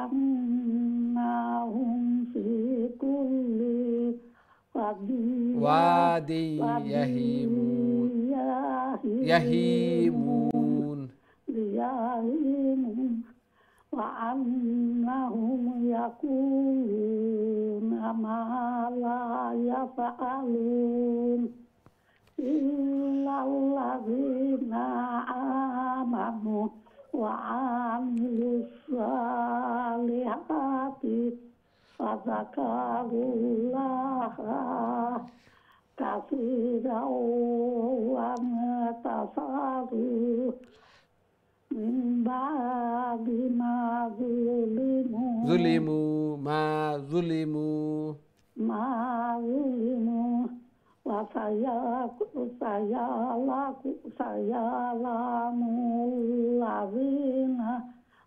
أنهم في كل وادي يهيمون وأنهم يقولون ما لا يفعلون إلا الذين آمنوا وعملوا الصالحات فذكروا الله كثيرا وانتصروا من بعد ما ظلموا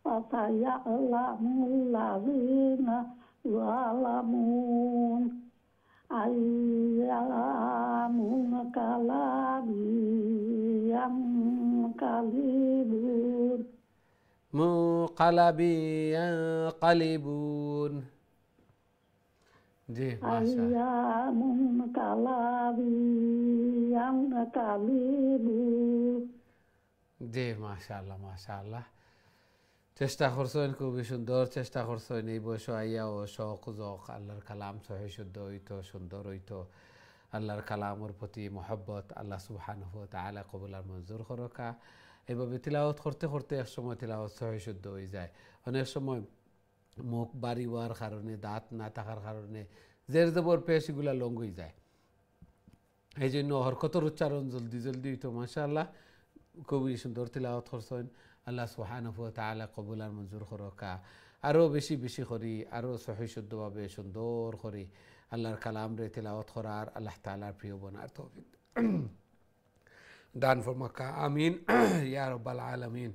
وسيعلم الذين ظلمون أي منقلب ينقلبون. जी জি মাশাআল্লাহ মাশাআল্লাহ। চেষ্টা করছেন, খুবই সুন্দর চেষ্টা করছেন। এই বয়স আইয়া ও শখ জখ আল্লাহর কালাম সহি শুদ্ধ হইতো, সুন্দর হইতো। আল্লাহর কালামের প্রতি মহব্বত আল্লাহ সুবহানাহু ওয়া তাআলা কবুল আর মঞ্জুর করুকা। এভাবে তিলাওয়াত করতে করতে এক সময় তিলাওয়াত সহি শুদ্ধ হয়ে যায়। অনেক সময় মুখ বাড়ি হওয়ার কারণে, দাঁত না থাকার কারণে জের জবর পেশ এগুলা লং হয়ে যায়। এই জন্য হরকতর উচ্চারণ জলদি জলদি হইতো। মাশাআল্লাহ খুবই সুন্দর তিলাওয়াত করছেন। আল্লাহ সুবহানাহু ওয়া তাআলা কবুল আর মঞ্জুর করকা। আরও বেশি বেশি করি, আরও সহি শুদ্ধভাবে সুন্দর করি আল্লাহর কালাম রে তিলাওয়াত করার, আল্লাহ তাআলার প্রিয় বনার তৌফিক দান ফরমাকা। আমিন ইয়া রাব্বাল আলামিন।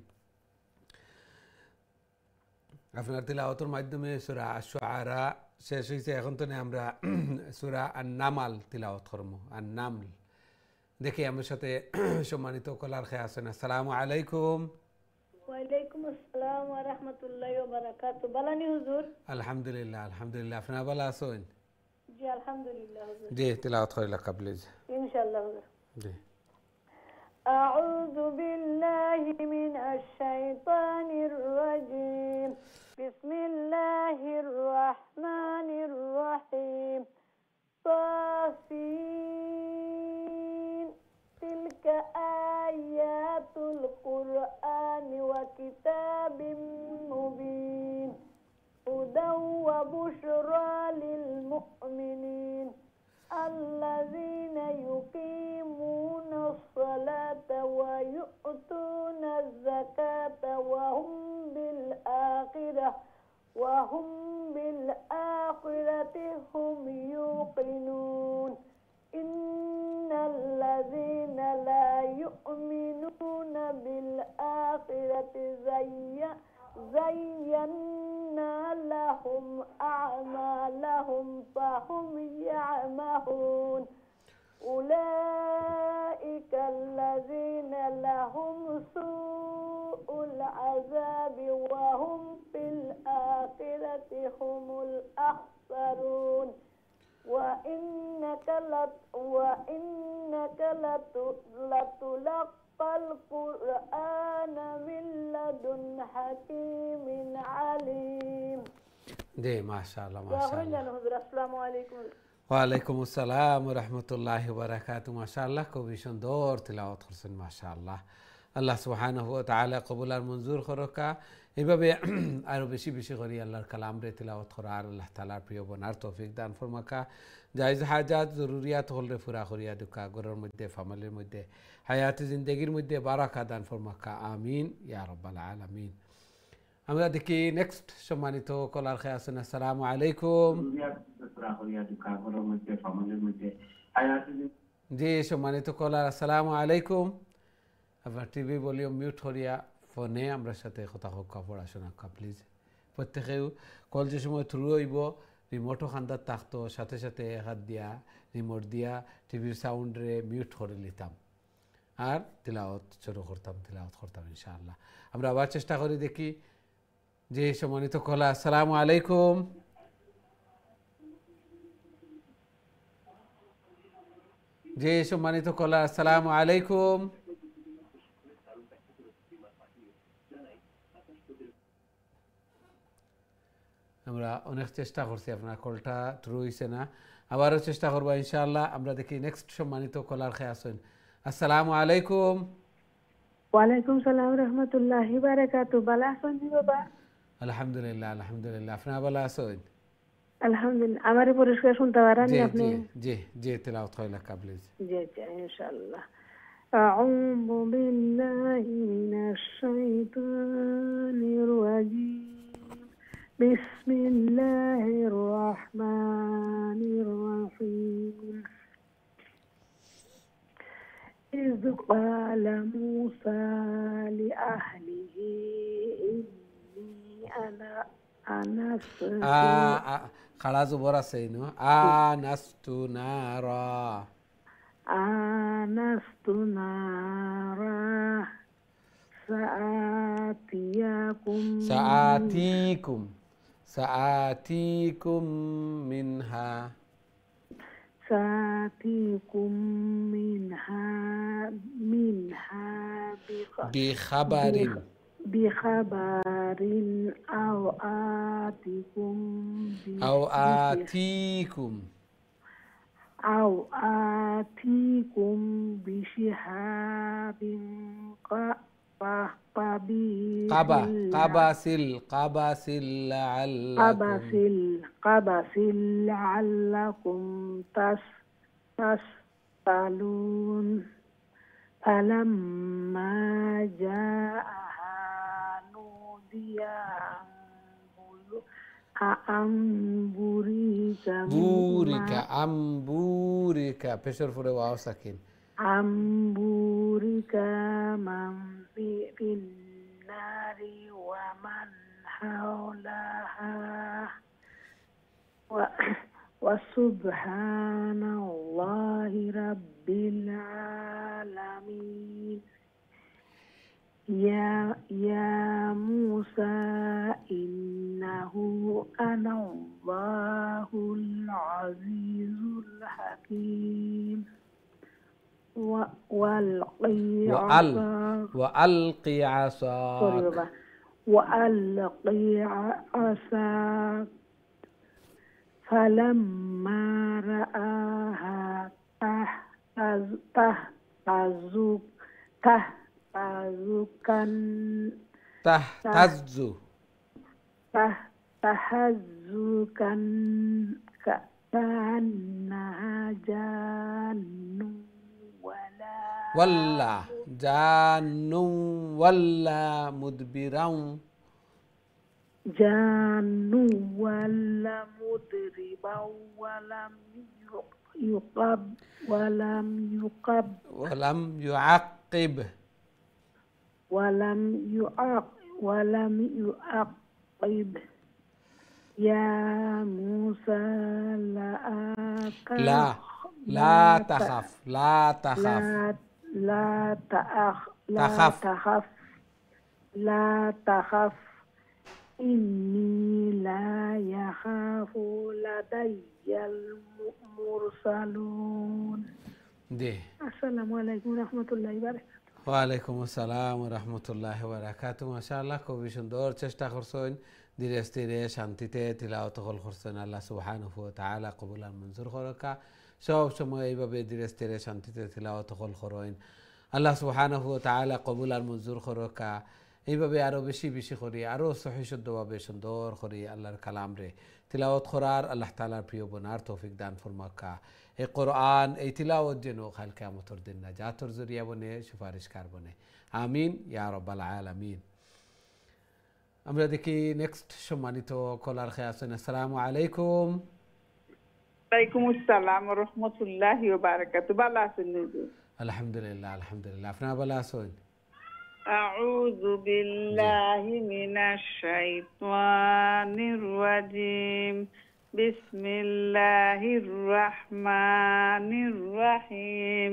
আপনার তিলাওয়াতের মাধ্যমে সূরা আশ-শুআরা শেষ হয়েছে, এখন তো আমরা সূরা আন-নামল তিলাওয়াত করব। আন-নামল দেখি আমার সাথে সম্মানিত কলার খেয়ে আছেন। আসসালামু আলাইকুম। ওয়ালাইকুম আসসালাম ওয়া রাহমাতুল্লাহি ওয়া বারাকাতুহু। বালানি হুজুর? আলহামদুলিল্লাহ আলহামদুলিল্লাহ। আপনারা ভালো আছেন? জি আলহামদুলিল্লাহ হুজুর। জি তিলাওয়াত করিলা প্লিজ। ইনশাআল্লাহ হুজুর। জি। أعوذ بالله من الشيطان الرجيم. بسم الله الرحمن الرحيم. طاسين تلك آيات القرآن وكتاب مبين هدى وبشرى للمؤمنين الذين يقيمون الصلاة ويؤتون الزكاة وهم بالآخرة هم يوقنون إن الذين لا يؤمنون بالآخرة زينا لهم أعمالهم فهم يعمهون أولئك الذين لهم سوء العذاب وهم في الآخرة هم الأخسرون وإنك لتلقى القرآن من لدن حكيم عليم. জি মাশাআল্লাহ মাশাআল্লাহ। আসসালামু আলাইকুম। ওয়ালাইকুম আসসালাম ওয়া রাহমাতুল্লাহি ওয়া বারাকাতুহু। মাশাআল্লাহ খুবই সুন্দর তিলাওয়াত করছেন মাশাআল্লাহ। আল্লাহ সুবহানাহু ওয়া তাআলা কবুল আর মঞ্জুর করকা। এইভাবে আরও বেশি বেশি করে আল্লাহর কালাম রে তিলাওয়াত করা আর আল্লাহ তাআলার প্রিয় বনার তৌফিক দান ফরমাকা। জায়েজ হাজাত জরুরিয়াত হল রে পুরা করিয়া দুকা ঘরের মধ্যে ফ্যামিলির মধ্যে হায়াতে জিন্দেগির মধ্যে বারাকা দান ফরমাকা। আমিন ইয়া রাব্বাল আলামিন। আমরা দেখি নেক্সট সম্মানিত কলার খেয়ে আছেন। আসসালামু আলাইকুম। জি সম্মানিত কলার আসসালামু আলাইকুম। আপনার টিভি ভলিউম মিউট করিয়া ফোনে আমরা সাথে কথা হোক পড়াশোনা প্লিজ। প্রত্যেকেও কল যে সময় থ্রু হইব রিমোটও খান্দার থাকতো, সাথে সাথে হাত দিয়া রিমোট দিয়া টিভির সাউন্ডরে মিউট করে নিতাম আর তিলাওয়াত শুরু করতাম ইনশাআল্লাহ। আমরা আবার চেষ্টা করি দেখি। যে সম্মানিত কলা আসসালামু আলাইকুম। যে সম্মানিত কলা আসসালামু আলাইকুম। আমরা অনেক চেষ্টা করছি, আপনার কলটা থ্রু হইছে না, আবারও চেষ্টা করবো ইনশাআল্লাহ। আমরা দেখি নেক্সট সম্মানিত কলার খেয়ে আসেন। আসসালামু আলাইকুম। ওয়ালাইকুম সালাম রহমতুল্লাহি বারাকাতুহু। ভালো আছেন বাবা? আলহামদুলিল্লাহ আলহামদুলিল্লাহ। আপনারা ভালো আছেন? আলহামদুলিল্লাহ। আমারে পরিষ্কার শুনতে পারেন আপনি? জি জি তেলাওয়াত কইলা কাবলিজ। জি জি ইনশাআল্লাহ। أعوذ بالله من الشيطان الرجيم. بسم الله الرحمن الرحيم. إذ قال موسى لأهله إني أنا خلاص براسينو آنست نارا سآتيكم منها بخبر أو آتيكم بشهاب قبس لعلكم تصطلون فلما جاءها نودي أن بورك بورك পেশর পরে ওয়াও সাকিন أن بورك من في النار ومن حولها وسبحان الله رب العالمين يا موسى إنه أنا الله العزيز الحكيم وألقي عصاك فلما رآها تهتز كأنها جان ولا مدبرا ولم يعقب يا موسى لا تخف إني لا يخاف لدي المرسلون السلام عليكم ورحمة الله وبركاته ওয়ালাইকুম আসসালাম ওয়া রাহমাতুল্লাহি ওয়া বারাকাতুহু মাশাআল্লাহ খুবই সুন্দর চেষ্টা করছেন ধীরে স্থিরে শান্তিতে তিলাওয়াত করছেন আল্লাহ সুবহানাহু ওয়া তাআলা কবুল আর মঞ্জুর করুকা সব সময় এইভাবে ধীরে স্থিরে শান্তিতে তিলাওয়াত করেন আল্লাহ সুবহানাহু ওয়া তাআলা কবুল আর মঞ্জুর করুকা এইভাবে আরো বেশি বেশি করি আরো সহি শুদ্ধভাবে সুন্দর করি আল্লাহর কালাম রে তিলাওয়াত করার আল্লাহ তাআলার প্রিয় বনার তৌফিক দান ফরমাকা এই কোরআন এই তিলাওয়াত যেন কাল কিয়ামতের দিন নাজাতের জরিয়া বনে সুপারিশকার বনে আমিন ইয়া রাব্বাল আলামিন আমরা দেখি নেক্সট সম্মানিত কলার খেয়ে আছেন আসসালামু আলাইকুম ওয়ালাইকুম আসসালাম ওয়া রাহমাতুল্লাহি ওয়া বারাকাতুহু ভালো আছেন আলহামদুলিল্লাহ আলহামদুলিল্লাহ আপনারা ভালো আছেন আউযু বিল্লাহি মিনাশ শাইতানির রাজিম বিসমিল্লাহির রাহমানির রাহিম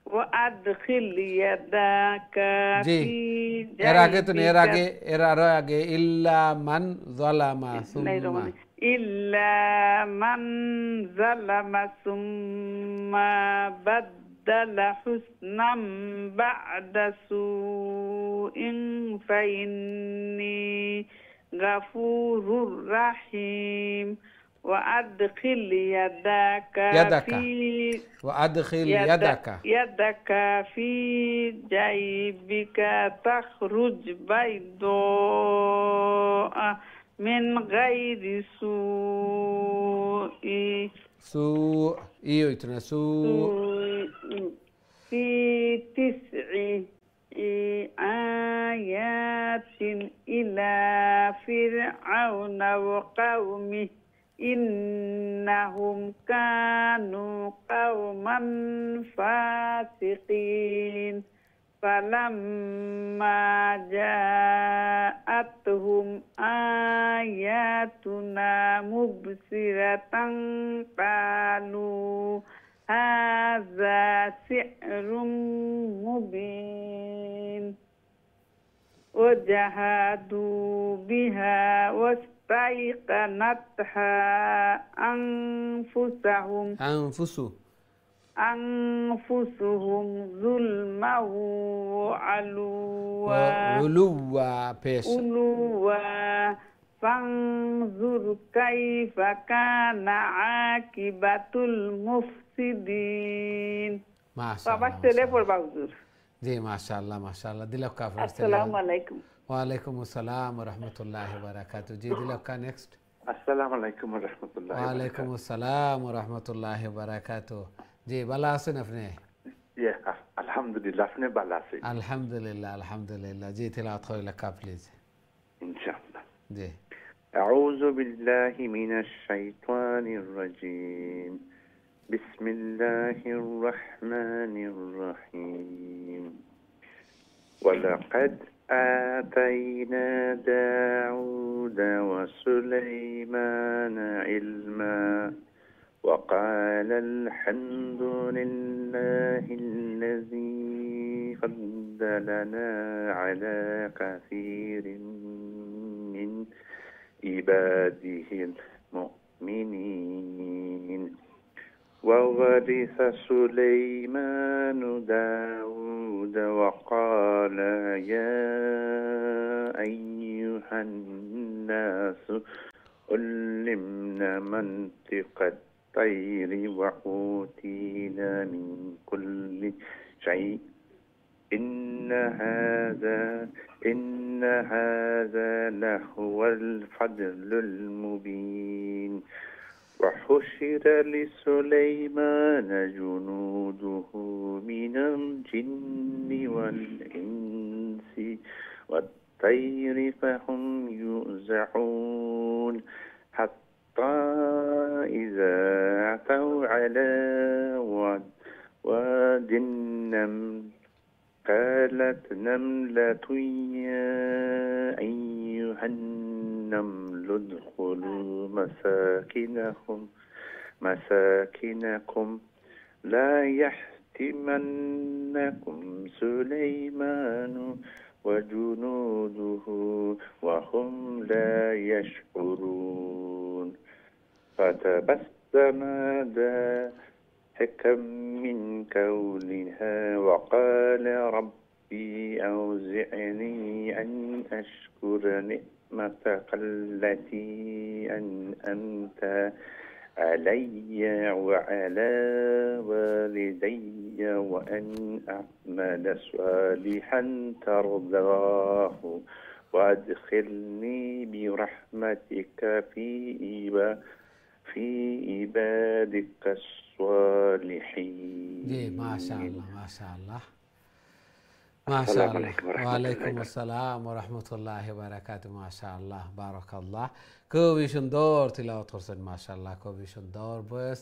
ওয়া আদখিল ইয়াদাকা ফি এর আগে তো এর আগে ইল্লা মান যালামা সুম্মা ইল্লা মান যালামা সুম্মা বাদদালা হুসনাম বা'দা সুইন ফাইন্নি গাফুরুর রাহিম وأدخل يدك في جيبك تخرج بيضاء من غير سوء في 9 آيات إلى فرعون وقومه إنهم كانوا قوما فاسقين فلما جاءتهم آياتنا مبصرة قالوا هذا سحر مبين وجحدوا بها واستيقنتها أنفسهم ظلما وعلوا فانظر كيف كان عاقبة المفسدين জি মাশাআল্লাহ মাশাআল্লাহ দিলকা আসসালামু আলাইকুম ওয়ালাইকুম আসসালাম ওয়া রাহমাতুল্লাহি ওয়া বারাকাতুহু জি দিলকা নেক্সট আসসালামু আলাইকুম ওয়া রাহমাতুল্লাহি ওয়া আলাইকুম আসসালাম ওয়া রাহমাতুল্লাহি ওয়া বারাকাতুহু জি ভালো আছেন আপনি জি Alhamdulillah, আপনি ভালো আছেন? আলহামদুলিল্লাহ, আলহামদুলিল্লাহ। জি, তিলাওয়াত করে লেখা প্লিজ। ইনশাআল্লাহ। জি। أعوذ بالله من الشيطان الرجيم. بسم الله الرحمن الرحيم. ولقد آتينا داود وسليمان علما وقال الحمد لله الذي فضلنا على كثير من عباده المؤمنين. وورث سليمان داود وقال يا أيها الناس علمنا منطق الطير وأوتينا من كل شيء إن هذا لهو الفضل المبين. وحشر لسليمان جنوده من الجن والإنس والطير فهم يوزعون حتى إذا أتوا على واد النمل قالت نملة يا أيها النمل ادخلوا مساكنكم لا يحطمنكم سليمان وجنوده وهم لا يشعرون. فتبسم ضاحكا من قولها وقال ربي أوزعني أن أشكر نعمتك التي أنعمت علي وعلى والدي وأن أعمل صالحا ترضاه وأدخلني برحمتك في عبادك الصالحين. جي، ما شاء الله ما شاء الله ما شاء السلام الله। عليكم ورحمة ওয়ালাইকুম الله. আসসালাম ওয়া রাহমাতুল্লাহি ওয়া বারাকাতুহু। মাশাআল্লাহ, বারাকাল্লাহ। খুবই সুন্দর তিলাওয়াত করছেন, মাশাআল্লাহ, খুবই সুন্দর বয়স।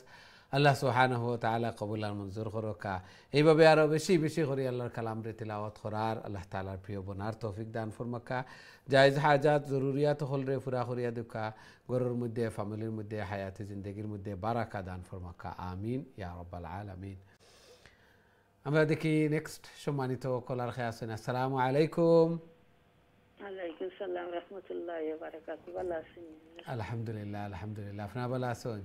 আল্লাহ সুবহানাহু ওয়া তাআলা কবুল আর মঞ্জুর করুকা। এইভাবে আরো বেশি বেশি করে আল্লাহর কালাম রে তিলাওয়াত করার, আল্লাহ তাআলার প্রিয় বনার তৌফিক দান ফরমাকা। জায়েজ হাজাত জরুরিয়াত হল রে পুরা করিয়া দুকা। ঘরের মধ্যে, ফ্যামিলির মধ্যে, হায়াতে জিন্দেগির মধ্যে বারাকা দান ফরমাকা। আমিন ইয়া রাব্বাল আলামিন। আমরা দেখি নেক্সট সম্মানিত কলার খেয়ে আছেন। আসসালামু আলাইকুম। ওয়ালাইকুম সালাম রহমতুল্লাহি ওয়া বারাকাতুহু। ভালো আছেন? আলহামদুলিল্লাহ, আলহামদুলিল্লাহ। আপনারা ভালো আছেন?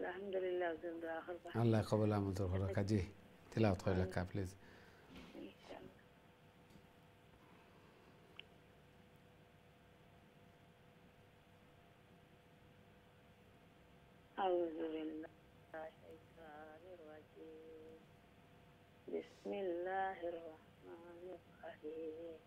আলহামদুলিল্লাহ, জিন্দা আখির বা। আল্লাহ কবুল আর মঞ্জুর করুক। জি, তিলাওয়াত করে লেখা প্লিজ। আউযু বিল্লাহি শাইতানির রাজীম। বিসমিল্লাহির রহমানির রহিম।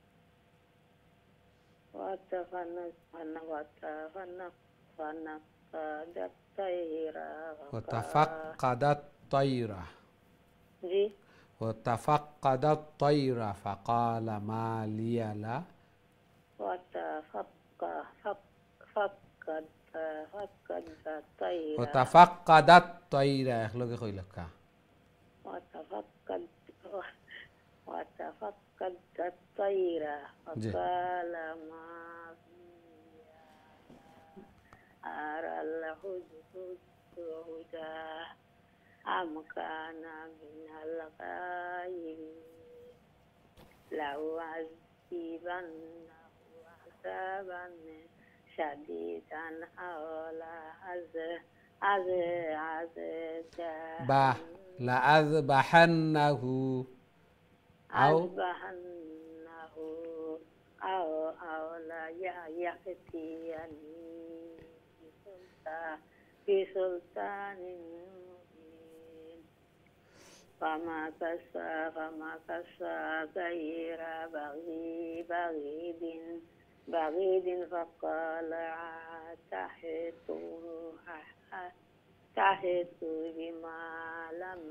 وتفقد الطير জি। وتفقد الطير فقال ما لي لا وتفقد الطير اخلوك خيلك وتفقد الطير فقال ما أرى الهدهد أم كان من الغائبين لأعذبنه عذابا شديدا أو لأذبحنه أو لا يأتيني بسلطان مبين فما كسى غير بعيد فقال تحت بما لم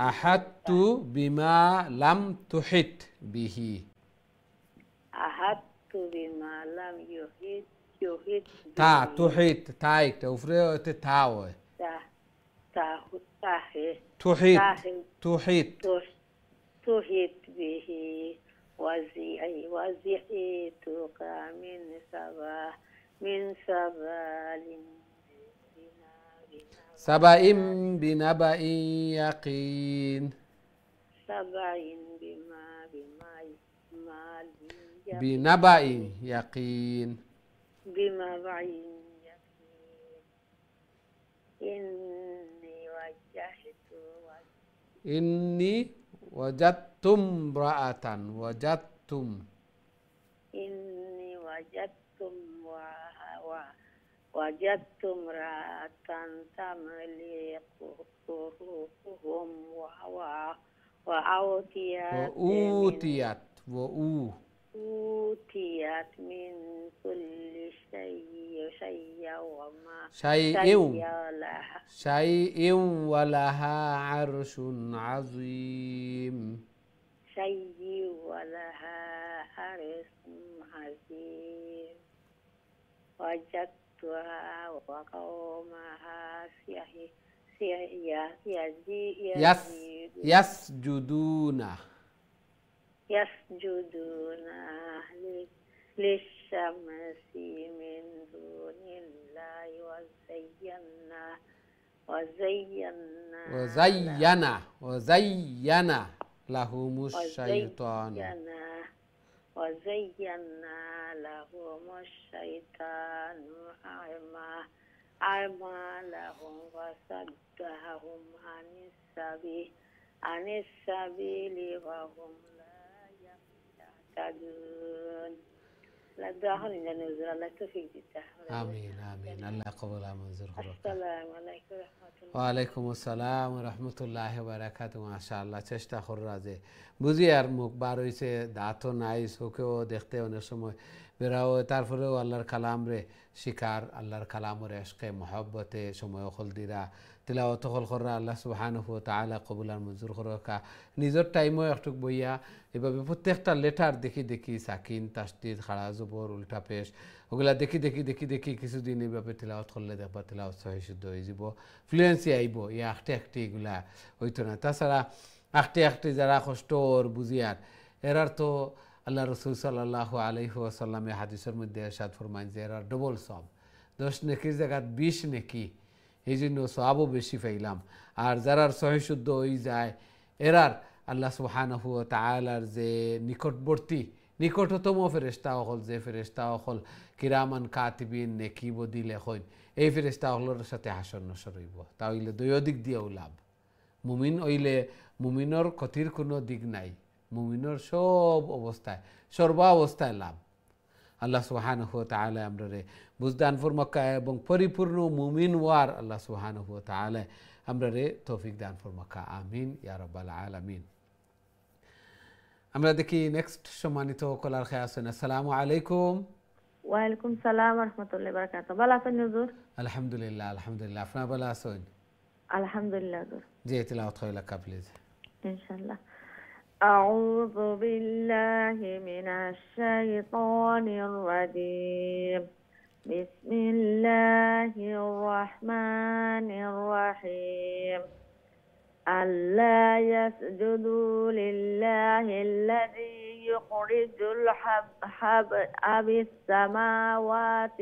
আহাত্তু বিমা লাম তুহিত বিহি। আহাত্তু বিমা লাম ইউহিত তা বিহি। তুহিত তা একটা উপরে হতে তা হয় তুহিত তুহিত তুহিত বিহি ওয়াজি'তুকা মিন সাবালিন সাবাইম বিনাবাইন ইয়াকিন সাবাইন বিনাবাইন ইয়াকিন بما بعين إني وجدتم امرأة وجدت امرأة تملكهم وأوتيت من كل شيء ولها عرش عظيم وجدتها وقومها يسجدون للشمس من دون الله وزين لهم الشيطان أعمالهم وصدهم عن السبيل وهم لا يهتدون. آمين آمين الله يقبل منظور السلام عليكم ورحمة الله ওয়ালাইকুম আসসালাম রহমতুল্লাহ বারাকাতু। মাশাআল্লাহ চেষ্টা কররা যে বুঝি আর মুখ বার হইছে, দাঁতও নাই, চোখেও দেখতে অনেক সময় বেরাও, তারপরেও আল্লাহর কালাম রে শিকার, আল্লাহর কালামরে এশকে মহব্বতে সময় অকল দিরা তিলাওয়াত হল কররা। আল্লাহ সুবহানাহু ওয়া তাআলা কবুল আর মঞ্জুর করকা। নিজের টাইমও একটু বইয়া এভাবে প্রত্যেকটা লেটার দেখি দেখি সাকিন তাসদিদ খাড়া জবর উল্টা পেশ ওগুলা দেখি দেখি দেখি দেখি কিছুদিন এইভাবে তিলাওয়াত করলে দেখবা তিলাওয়াত সহি শুদ্ধ হয়ে যাব, ফ্লুয়েন্সি আইব। এই আঁকটে আঁকটে এগুলা হইতো না। তাছাড়া আঁকটে আঁকটে যারা কষ্ট ওর বুঝিয়ার এরার তো আল্লাহ রসুল সাল্লাল্লাহু আলাইহি ওয়াসাল্লামে হাদিসের মধ্যে ইরশাদ ফরমাইন যে এরার ডবল সব, 10 নেকির জায়গায় 20 নেকি, এই জন্য সওয়াবও বেশি পাইলাম। আর যারার সহি শুদ্ধ হয়ে যায় এরার আল্লাহ সুবহানাহু ওয়া তাআলার যে নিকটবর্তী নিকটতম ফেরেশতা হল, যে ফেরেশতা হল কিরামান কাতিবিন নেকি বদি লেখন, এই ফেরেশতা হলের সাথে হাসর নসর হইব। তাহলে দুই দিক দিয়েও লাভ। মুমিন হইলে মুমিনর ক্ষতির কোনো দিক নাই, মুমিনর সব অবস্থায় সর্ব অবস্থায় লাভ। আল্লাহ সুবহানাহু ওয়া তাআলা আমরারে বুঝদান ফরমাক্কা এবং পরিপূর্ণ মুমিন ওয়ার আল্লাহ সুবহানাহু ওয়া তাআলা আমরারে তৌফিক দান ফরমাক্কা। আমিন ইয়া রাব্বাল আলামিন। আমরা দেখি নেক্সট সম্মানিত কলার খেয়ে আছেন। আসসালামু আলাইকুম। ওয়ালাইকুম সালাম ওয়া রাহমাতুল্লাহি ওয়া বারাকাতুহু। ভালো আছেন হুজুর? আলহামদুলিল্লাহ আলহামদুলিল্লাহ। আপনারা ভালো আছেন? আলহামদুলিল্লাহ হুজুর। জি তিলাওয়াত কইলা কা প্লিজ। ইনশাআল্লাহ। আউযু বিল্লাহি মিনাশ শাইতানির রাজীম। বিসমিল্লাহির রহমানির রহিম। ألا يسجدوا لله الذي يخرج الحبأ بالسماوات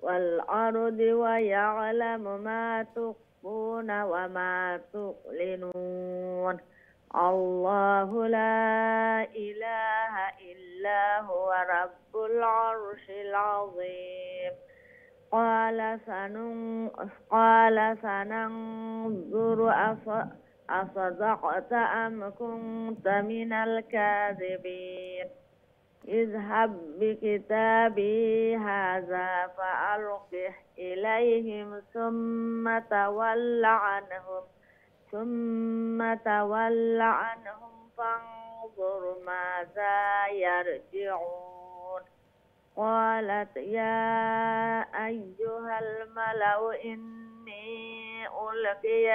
والأرض ويعلم ما تخفون وما تعلنون الله لا إله إلا هو رب العرش العظيم قال سننظر أصدقت أم كنت من الكاذبين اذهب بكتابي هذا فألقه إليهم ثم تول عنهم فانظر ماذا يرجعون قالت يا أيها الملأ إني ألقي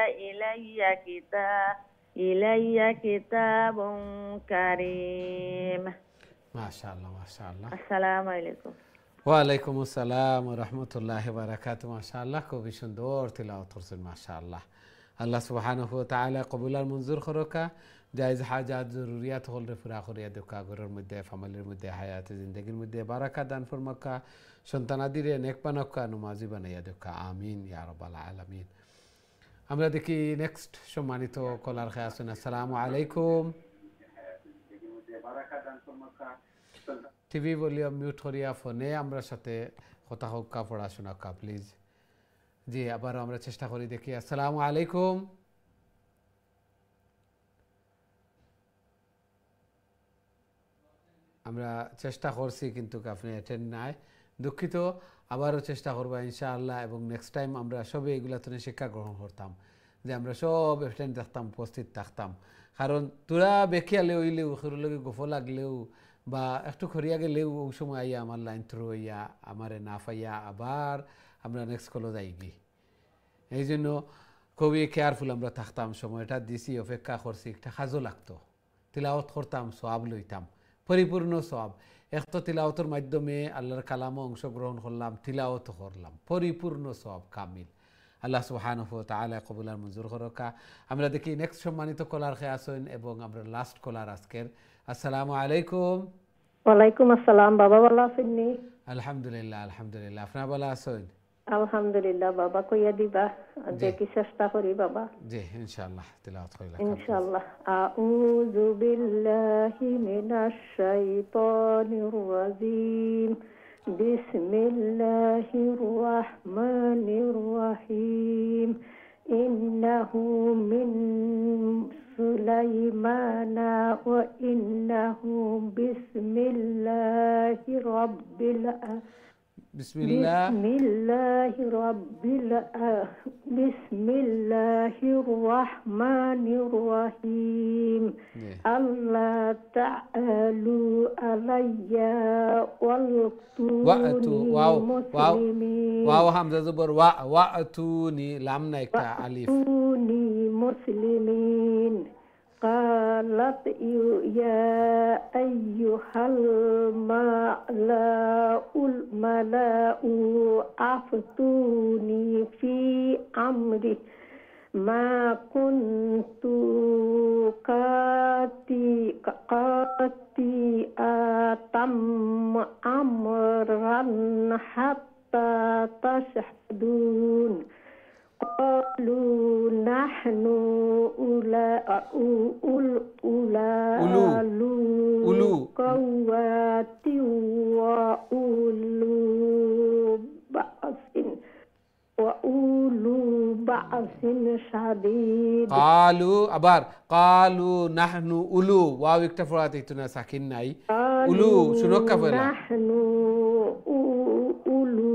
إلي كتاب كريم মাশাআল্লাহ মাশাআল্লাহ। السلام عليكم। ওয়ালাইকুম আসসালাম ওয়া রাহমাতুল্লাহি ওয়া বারাকাতুহু। মাশাআল্লাহ, খুবই সুন্দর তিলাওয়াত করছেন মাশাআল্লাহ। আল্লাহ সুবহানাহু ওয়া তাআলা কবুল আর মঞ্জুর করকা। জায়েজ হাজাত জরুরিয়াত হলরে পুরা করিয়া দেখা, ঘরের মধ্যে ফ্যামিলির মধ্যে হায়াতে জিন্দেগির মধ্যে বারাকা দান ফরমাকা, সন্তানাদিরে নেক বানাকা, নমাজি বানাইয়া দেখা। আমিন ইয়া রাব্বাল আলামিন। আমরা দেখি নেক্সট সম্মানিত কলার খেয়ে আসুন। আসসালামু আলাইকুম। টিভি ভলিউম মিউট করিয়া ফোনে আমরা সাথে কথা হোক, পড়াশোনা কা প্লিজ। জি, আবার আমরা চেষ্টা করি দেখি। আসসালামু আলাইকুম। আমরা চেষ্টা করছি কিন্তু আপনি অ্যাটেন্ড নাই, দুঃখিত। আবারও চেষ্টা করবো ইনশাআল্লাহ, এবং নেক্সট টাইম আমরা সবে এগুলা তো শিক্ষা গ্রহণ করতাম, যে আমরা সব অ্যাটেন্ড থাকতাম, উপস্থিত থাকতাম। কারণ তোরা বেখিয়ালে হইলেও লগে গোফ লাগলেও বা একটু খরিয়া গেলেও ওই সময় আইয়া আমার লাইন থ্রু হইয়া আমারে না পাইয়া আবার আমরা নেক্সট কলও যাই গি। এই জন্য খুবই কেয়ারফুল আমরা থাকতাম, সময়টা দিছি, অপেক্ষা করছি, একটা সাজও লাগতো, তিলাওয়াত করতাম, সওয়াব লইতাম, পরিপূর্ণ সওয়াব। এক তো তিলাওয়াতের মাধ্যমে আল্লাহর কালামও অংশগ্রহণ করলাম, তিলাওয়াতও করলাম, পরিপূর্ণ সওয়াব কামিল। আল্লাহ সুবহানাহু ওয়া তাআলা কবুল আর মঞ্জুর করকা। আমরা দেখি নেক্সট সম্মানিত কলার খেয়ে আসেন, এবং আমরা লাস্ট কলার আজকের। আসসালামু আলাইকুম। ওয়ালাইকুম আসসালাম। বাবা ভালো আছেন নি? আলহামদুলিল্লাহ আলহামদুলিল্লাহ। আপনারা ভালো আছেন? আলহামদুলিল্লাহ। বাবা কইয়া দিবা, দেখি চেষ্টা করি বাবা। জি ইনশাআল্লাহ তিলাওয়াত কইলা ইনশাআল্লাহ। আউযু বিল্লাহি মিনাশ শাইতানির রাজিম। বিসমিল্লাহির রাহমানির রাহিম। ইন্নাহু মিন সুলাইমানা ওয়া ইন্নাহু বিসমিল্লাহির রাব্বিল বিসমিল্লাহির রাহমানির রাহিম। আল্লাহ তাআলু আলাইয়া ওয়ালতুনি মুসলিমিন। ওয়াও হামজা জবর ওয়া, ওয়াতুনি লাম না একটা আলিফ। ওয়াতুনি মুসলিমিন। قالت يا أيها الملأ أفتوني في أمري ما كنت قاطعة أمرا حتى تشهدون. قالوا نحن أولو قوة وأولو بأس شديد. قالوا আবার قالوا نحن أولو, ওয়াও একটা ফরাতে ইতনা সাকিন নাই, উলু শুনকা ফলা نحن أولو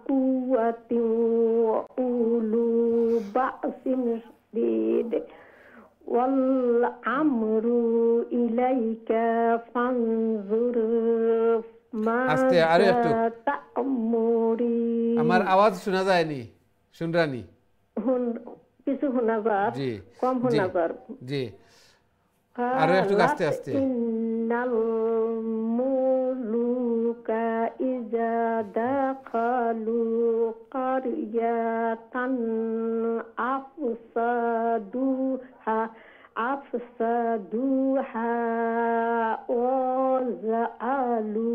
قوة وأولو بأس شديد والأمر إليك فانظر ماذا تأمرين. আমার আওয়াজ শোনা যায়নি, শুনরানি? কিছু শোনা যায়, কম শোনা যায়। জি আরো একটু আস্তে আস্তে। ইন্নাল মুলুকা ইযা দাখালু কারয়াতান আফসাদুহা ওয়া জাআলু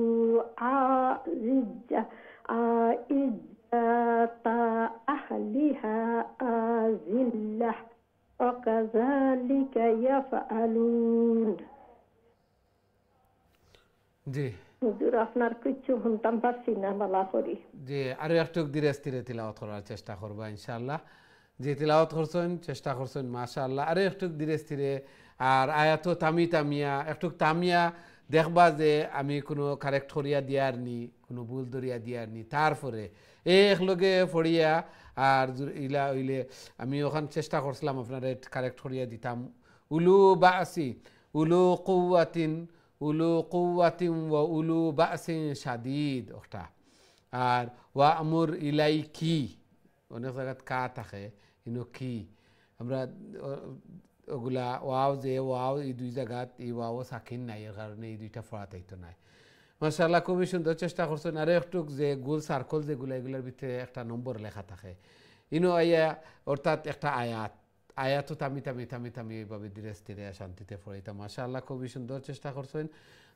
আইজ্জাতা আহলিহা আযিল্লাহ ওয়া কাযালিকা ইয়াফআলুন। জি হুজুর, আপনার কিছু শুনতাম পারছি না, বালা করি। জি আরো একটু ধীরে স্থিরে তিলাওয়াত করার চেষ্টা করবা ইনশাআল্লাহ। যে তিলাওয়াত করছেন, চেষ্টা করছেন মাশাআল্লাহ, আরো একটু ধীরে স্থিরে। আর আয়াত তামিয়া একটু তামিয়া দেখবা যে আমি কোনো কারেক্ট করিয়া দিয়ার নি, কোনো ভুল ধরিয়া দিয়ার নি, তারপরে একলগে পড়িয়া আর ইলা হইলে আমি ওখান চেষ্টা করছিলাম আপনারা কারেক্ট করিয়া দিতাম। উলু বাসি উলু কুওয়াতিন ওয়া উলু বাসিন শাদীদ ওটা। আর ওয়া আমুর ইলাইকি অনেক জায়গাত কা থাকে ইনো কি আমরা ওগুলা ওয়াও যে ওয়াও এই দুই জায়গাত এই ওয়াও সাকিন নাই এর কারণে এই দুইটা পড়াতেইতো নাই মাশাআল্লাহ খুবই সুন্দর চেষ্টা করছেন আরো একটু যে গোল সার্কেল যেগুলো এগুলোর ভিতরে একটা নম্বর লেখা থাকে ইনো আইয়া অর্থাৎ একটা আয়াতও থামি থামি থামি থামি এইভাবে ধীরে স্থিরে শান্তিতে পড়াইতাম মাশাআল্লাহ খুবই সুন্দর চেষ্টা করছেন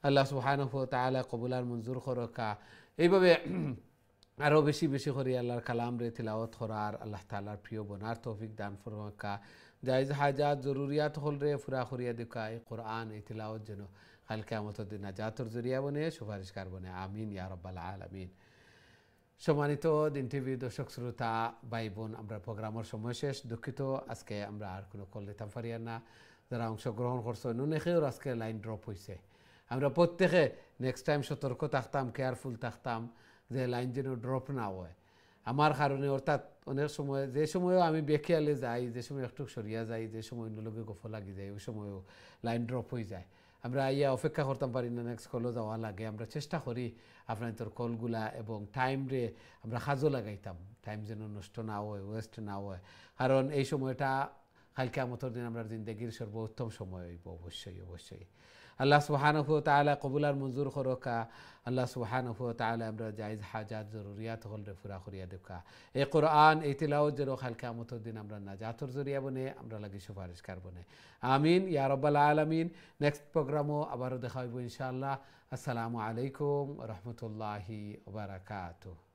আল্লাহ সুবহানাহু ওয়া তাআলা কবুল আর মঞ্জুর করকা এইভাবে আরও বেশি বেশি করে আল্লাহর কালাম রে তিলাওয়াত করার আল্লাহ তাআলার প্রিয় বনার তৌফিক দান ফরমাকা জায়েজ হাজাত জরুরিয়াত হল রে ফুরা করিয়া দেখা এই কোরআন এই তিলাওয়াত যেন কাল কিয়ামতের দিন নাজাতের জরিয়া বনে সুপারিশকার বনে আমিন ইয়া রাব্বাল আলামিন সম্মানিত দিন টিভি দর্শক শ্রোতা ভাই বোন আমরা প্রোগ্রামের সময় শেষ দুঃখিত আজকে আমরা আর কোনো কল দিতাম পারিয়া না যারা অংশগ্রহণ করছে অনেকেও আজকে লাইন ড্রপ হয়েছে আমরা প্রত্যেকে নেক্সট টাইম সতর্ক থাকতাম কেয়ারফুল থাকতাম যে লাইন যেন ড্রপ না হয় আমার কারণে অর্থাৎ অনেক সময় যে সময়ও আমি বেখিয়ালে যাই যে সময় একটু সরিয়া যাই যে সময় অন্যলোকে গফ লাগি যায় ওই সময়ও লাইন ড্রপ হয়ে যায় আমরা ইয়া অপেক্ষা করতাম পারি না নেক্সট কলও যাওয়া লাগে আমরা চেষ্টা করি আপনার কলগুলা এবং টাইম রে আমরা কাজও লাগাইতাম টাইম যেন নষ্ট না হয় ওয়েস্ট না হয় কারণ এই সময়টা কাল কিয়ামতের দিন আমরা জিন্দগির সর্বোত্তম সময় হইব অবশ্যই অবশ্যই আল্লাহ সুবহানাহু ওয়া তাআলা কবুল আর মঞ্জুর করকা আল্লাহ সুবহানাহু ওয়া তাআলা আমরা জায়েজ হাজাত জরুরিয়াত হল রে পুরা করিয়া দেখা এই কোরআন এই তিলাওয়াত যেন কাল কিয়ামতের দিন আমরা নাজাতের জরিয়া বনে আমরা লাগি সুপারিশকার বনে আমিন ইয়া রাব্বাল আলামিন নেক্সট প্রোগ্রামও আবারও দেখা হইব ইনশাআল্লাহ আসসালামু আলাইকুম ওয়া রাহমাতুল্লাহি ওয়া বারাকাতুহু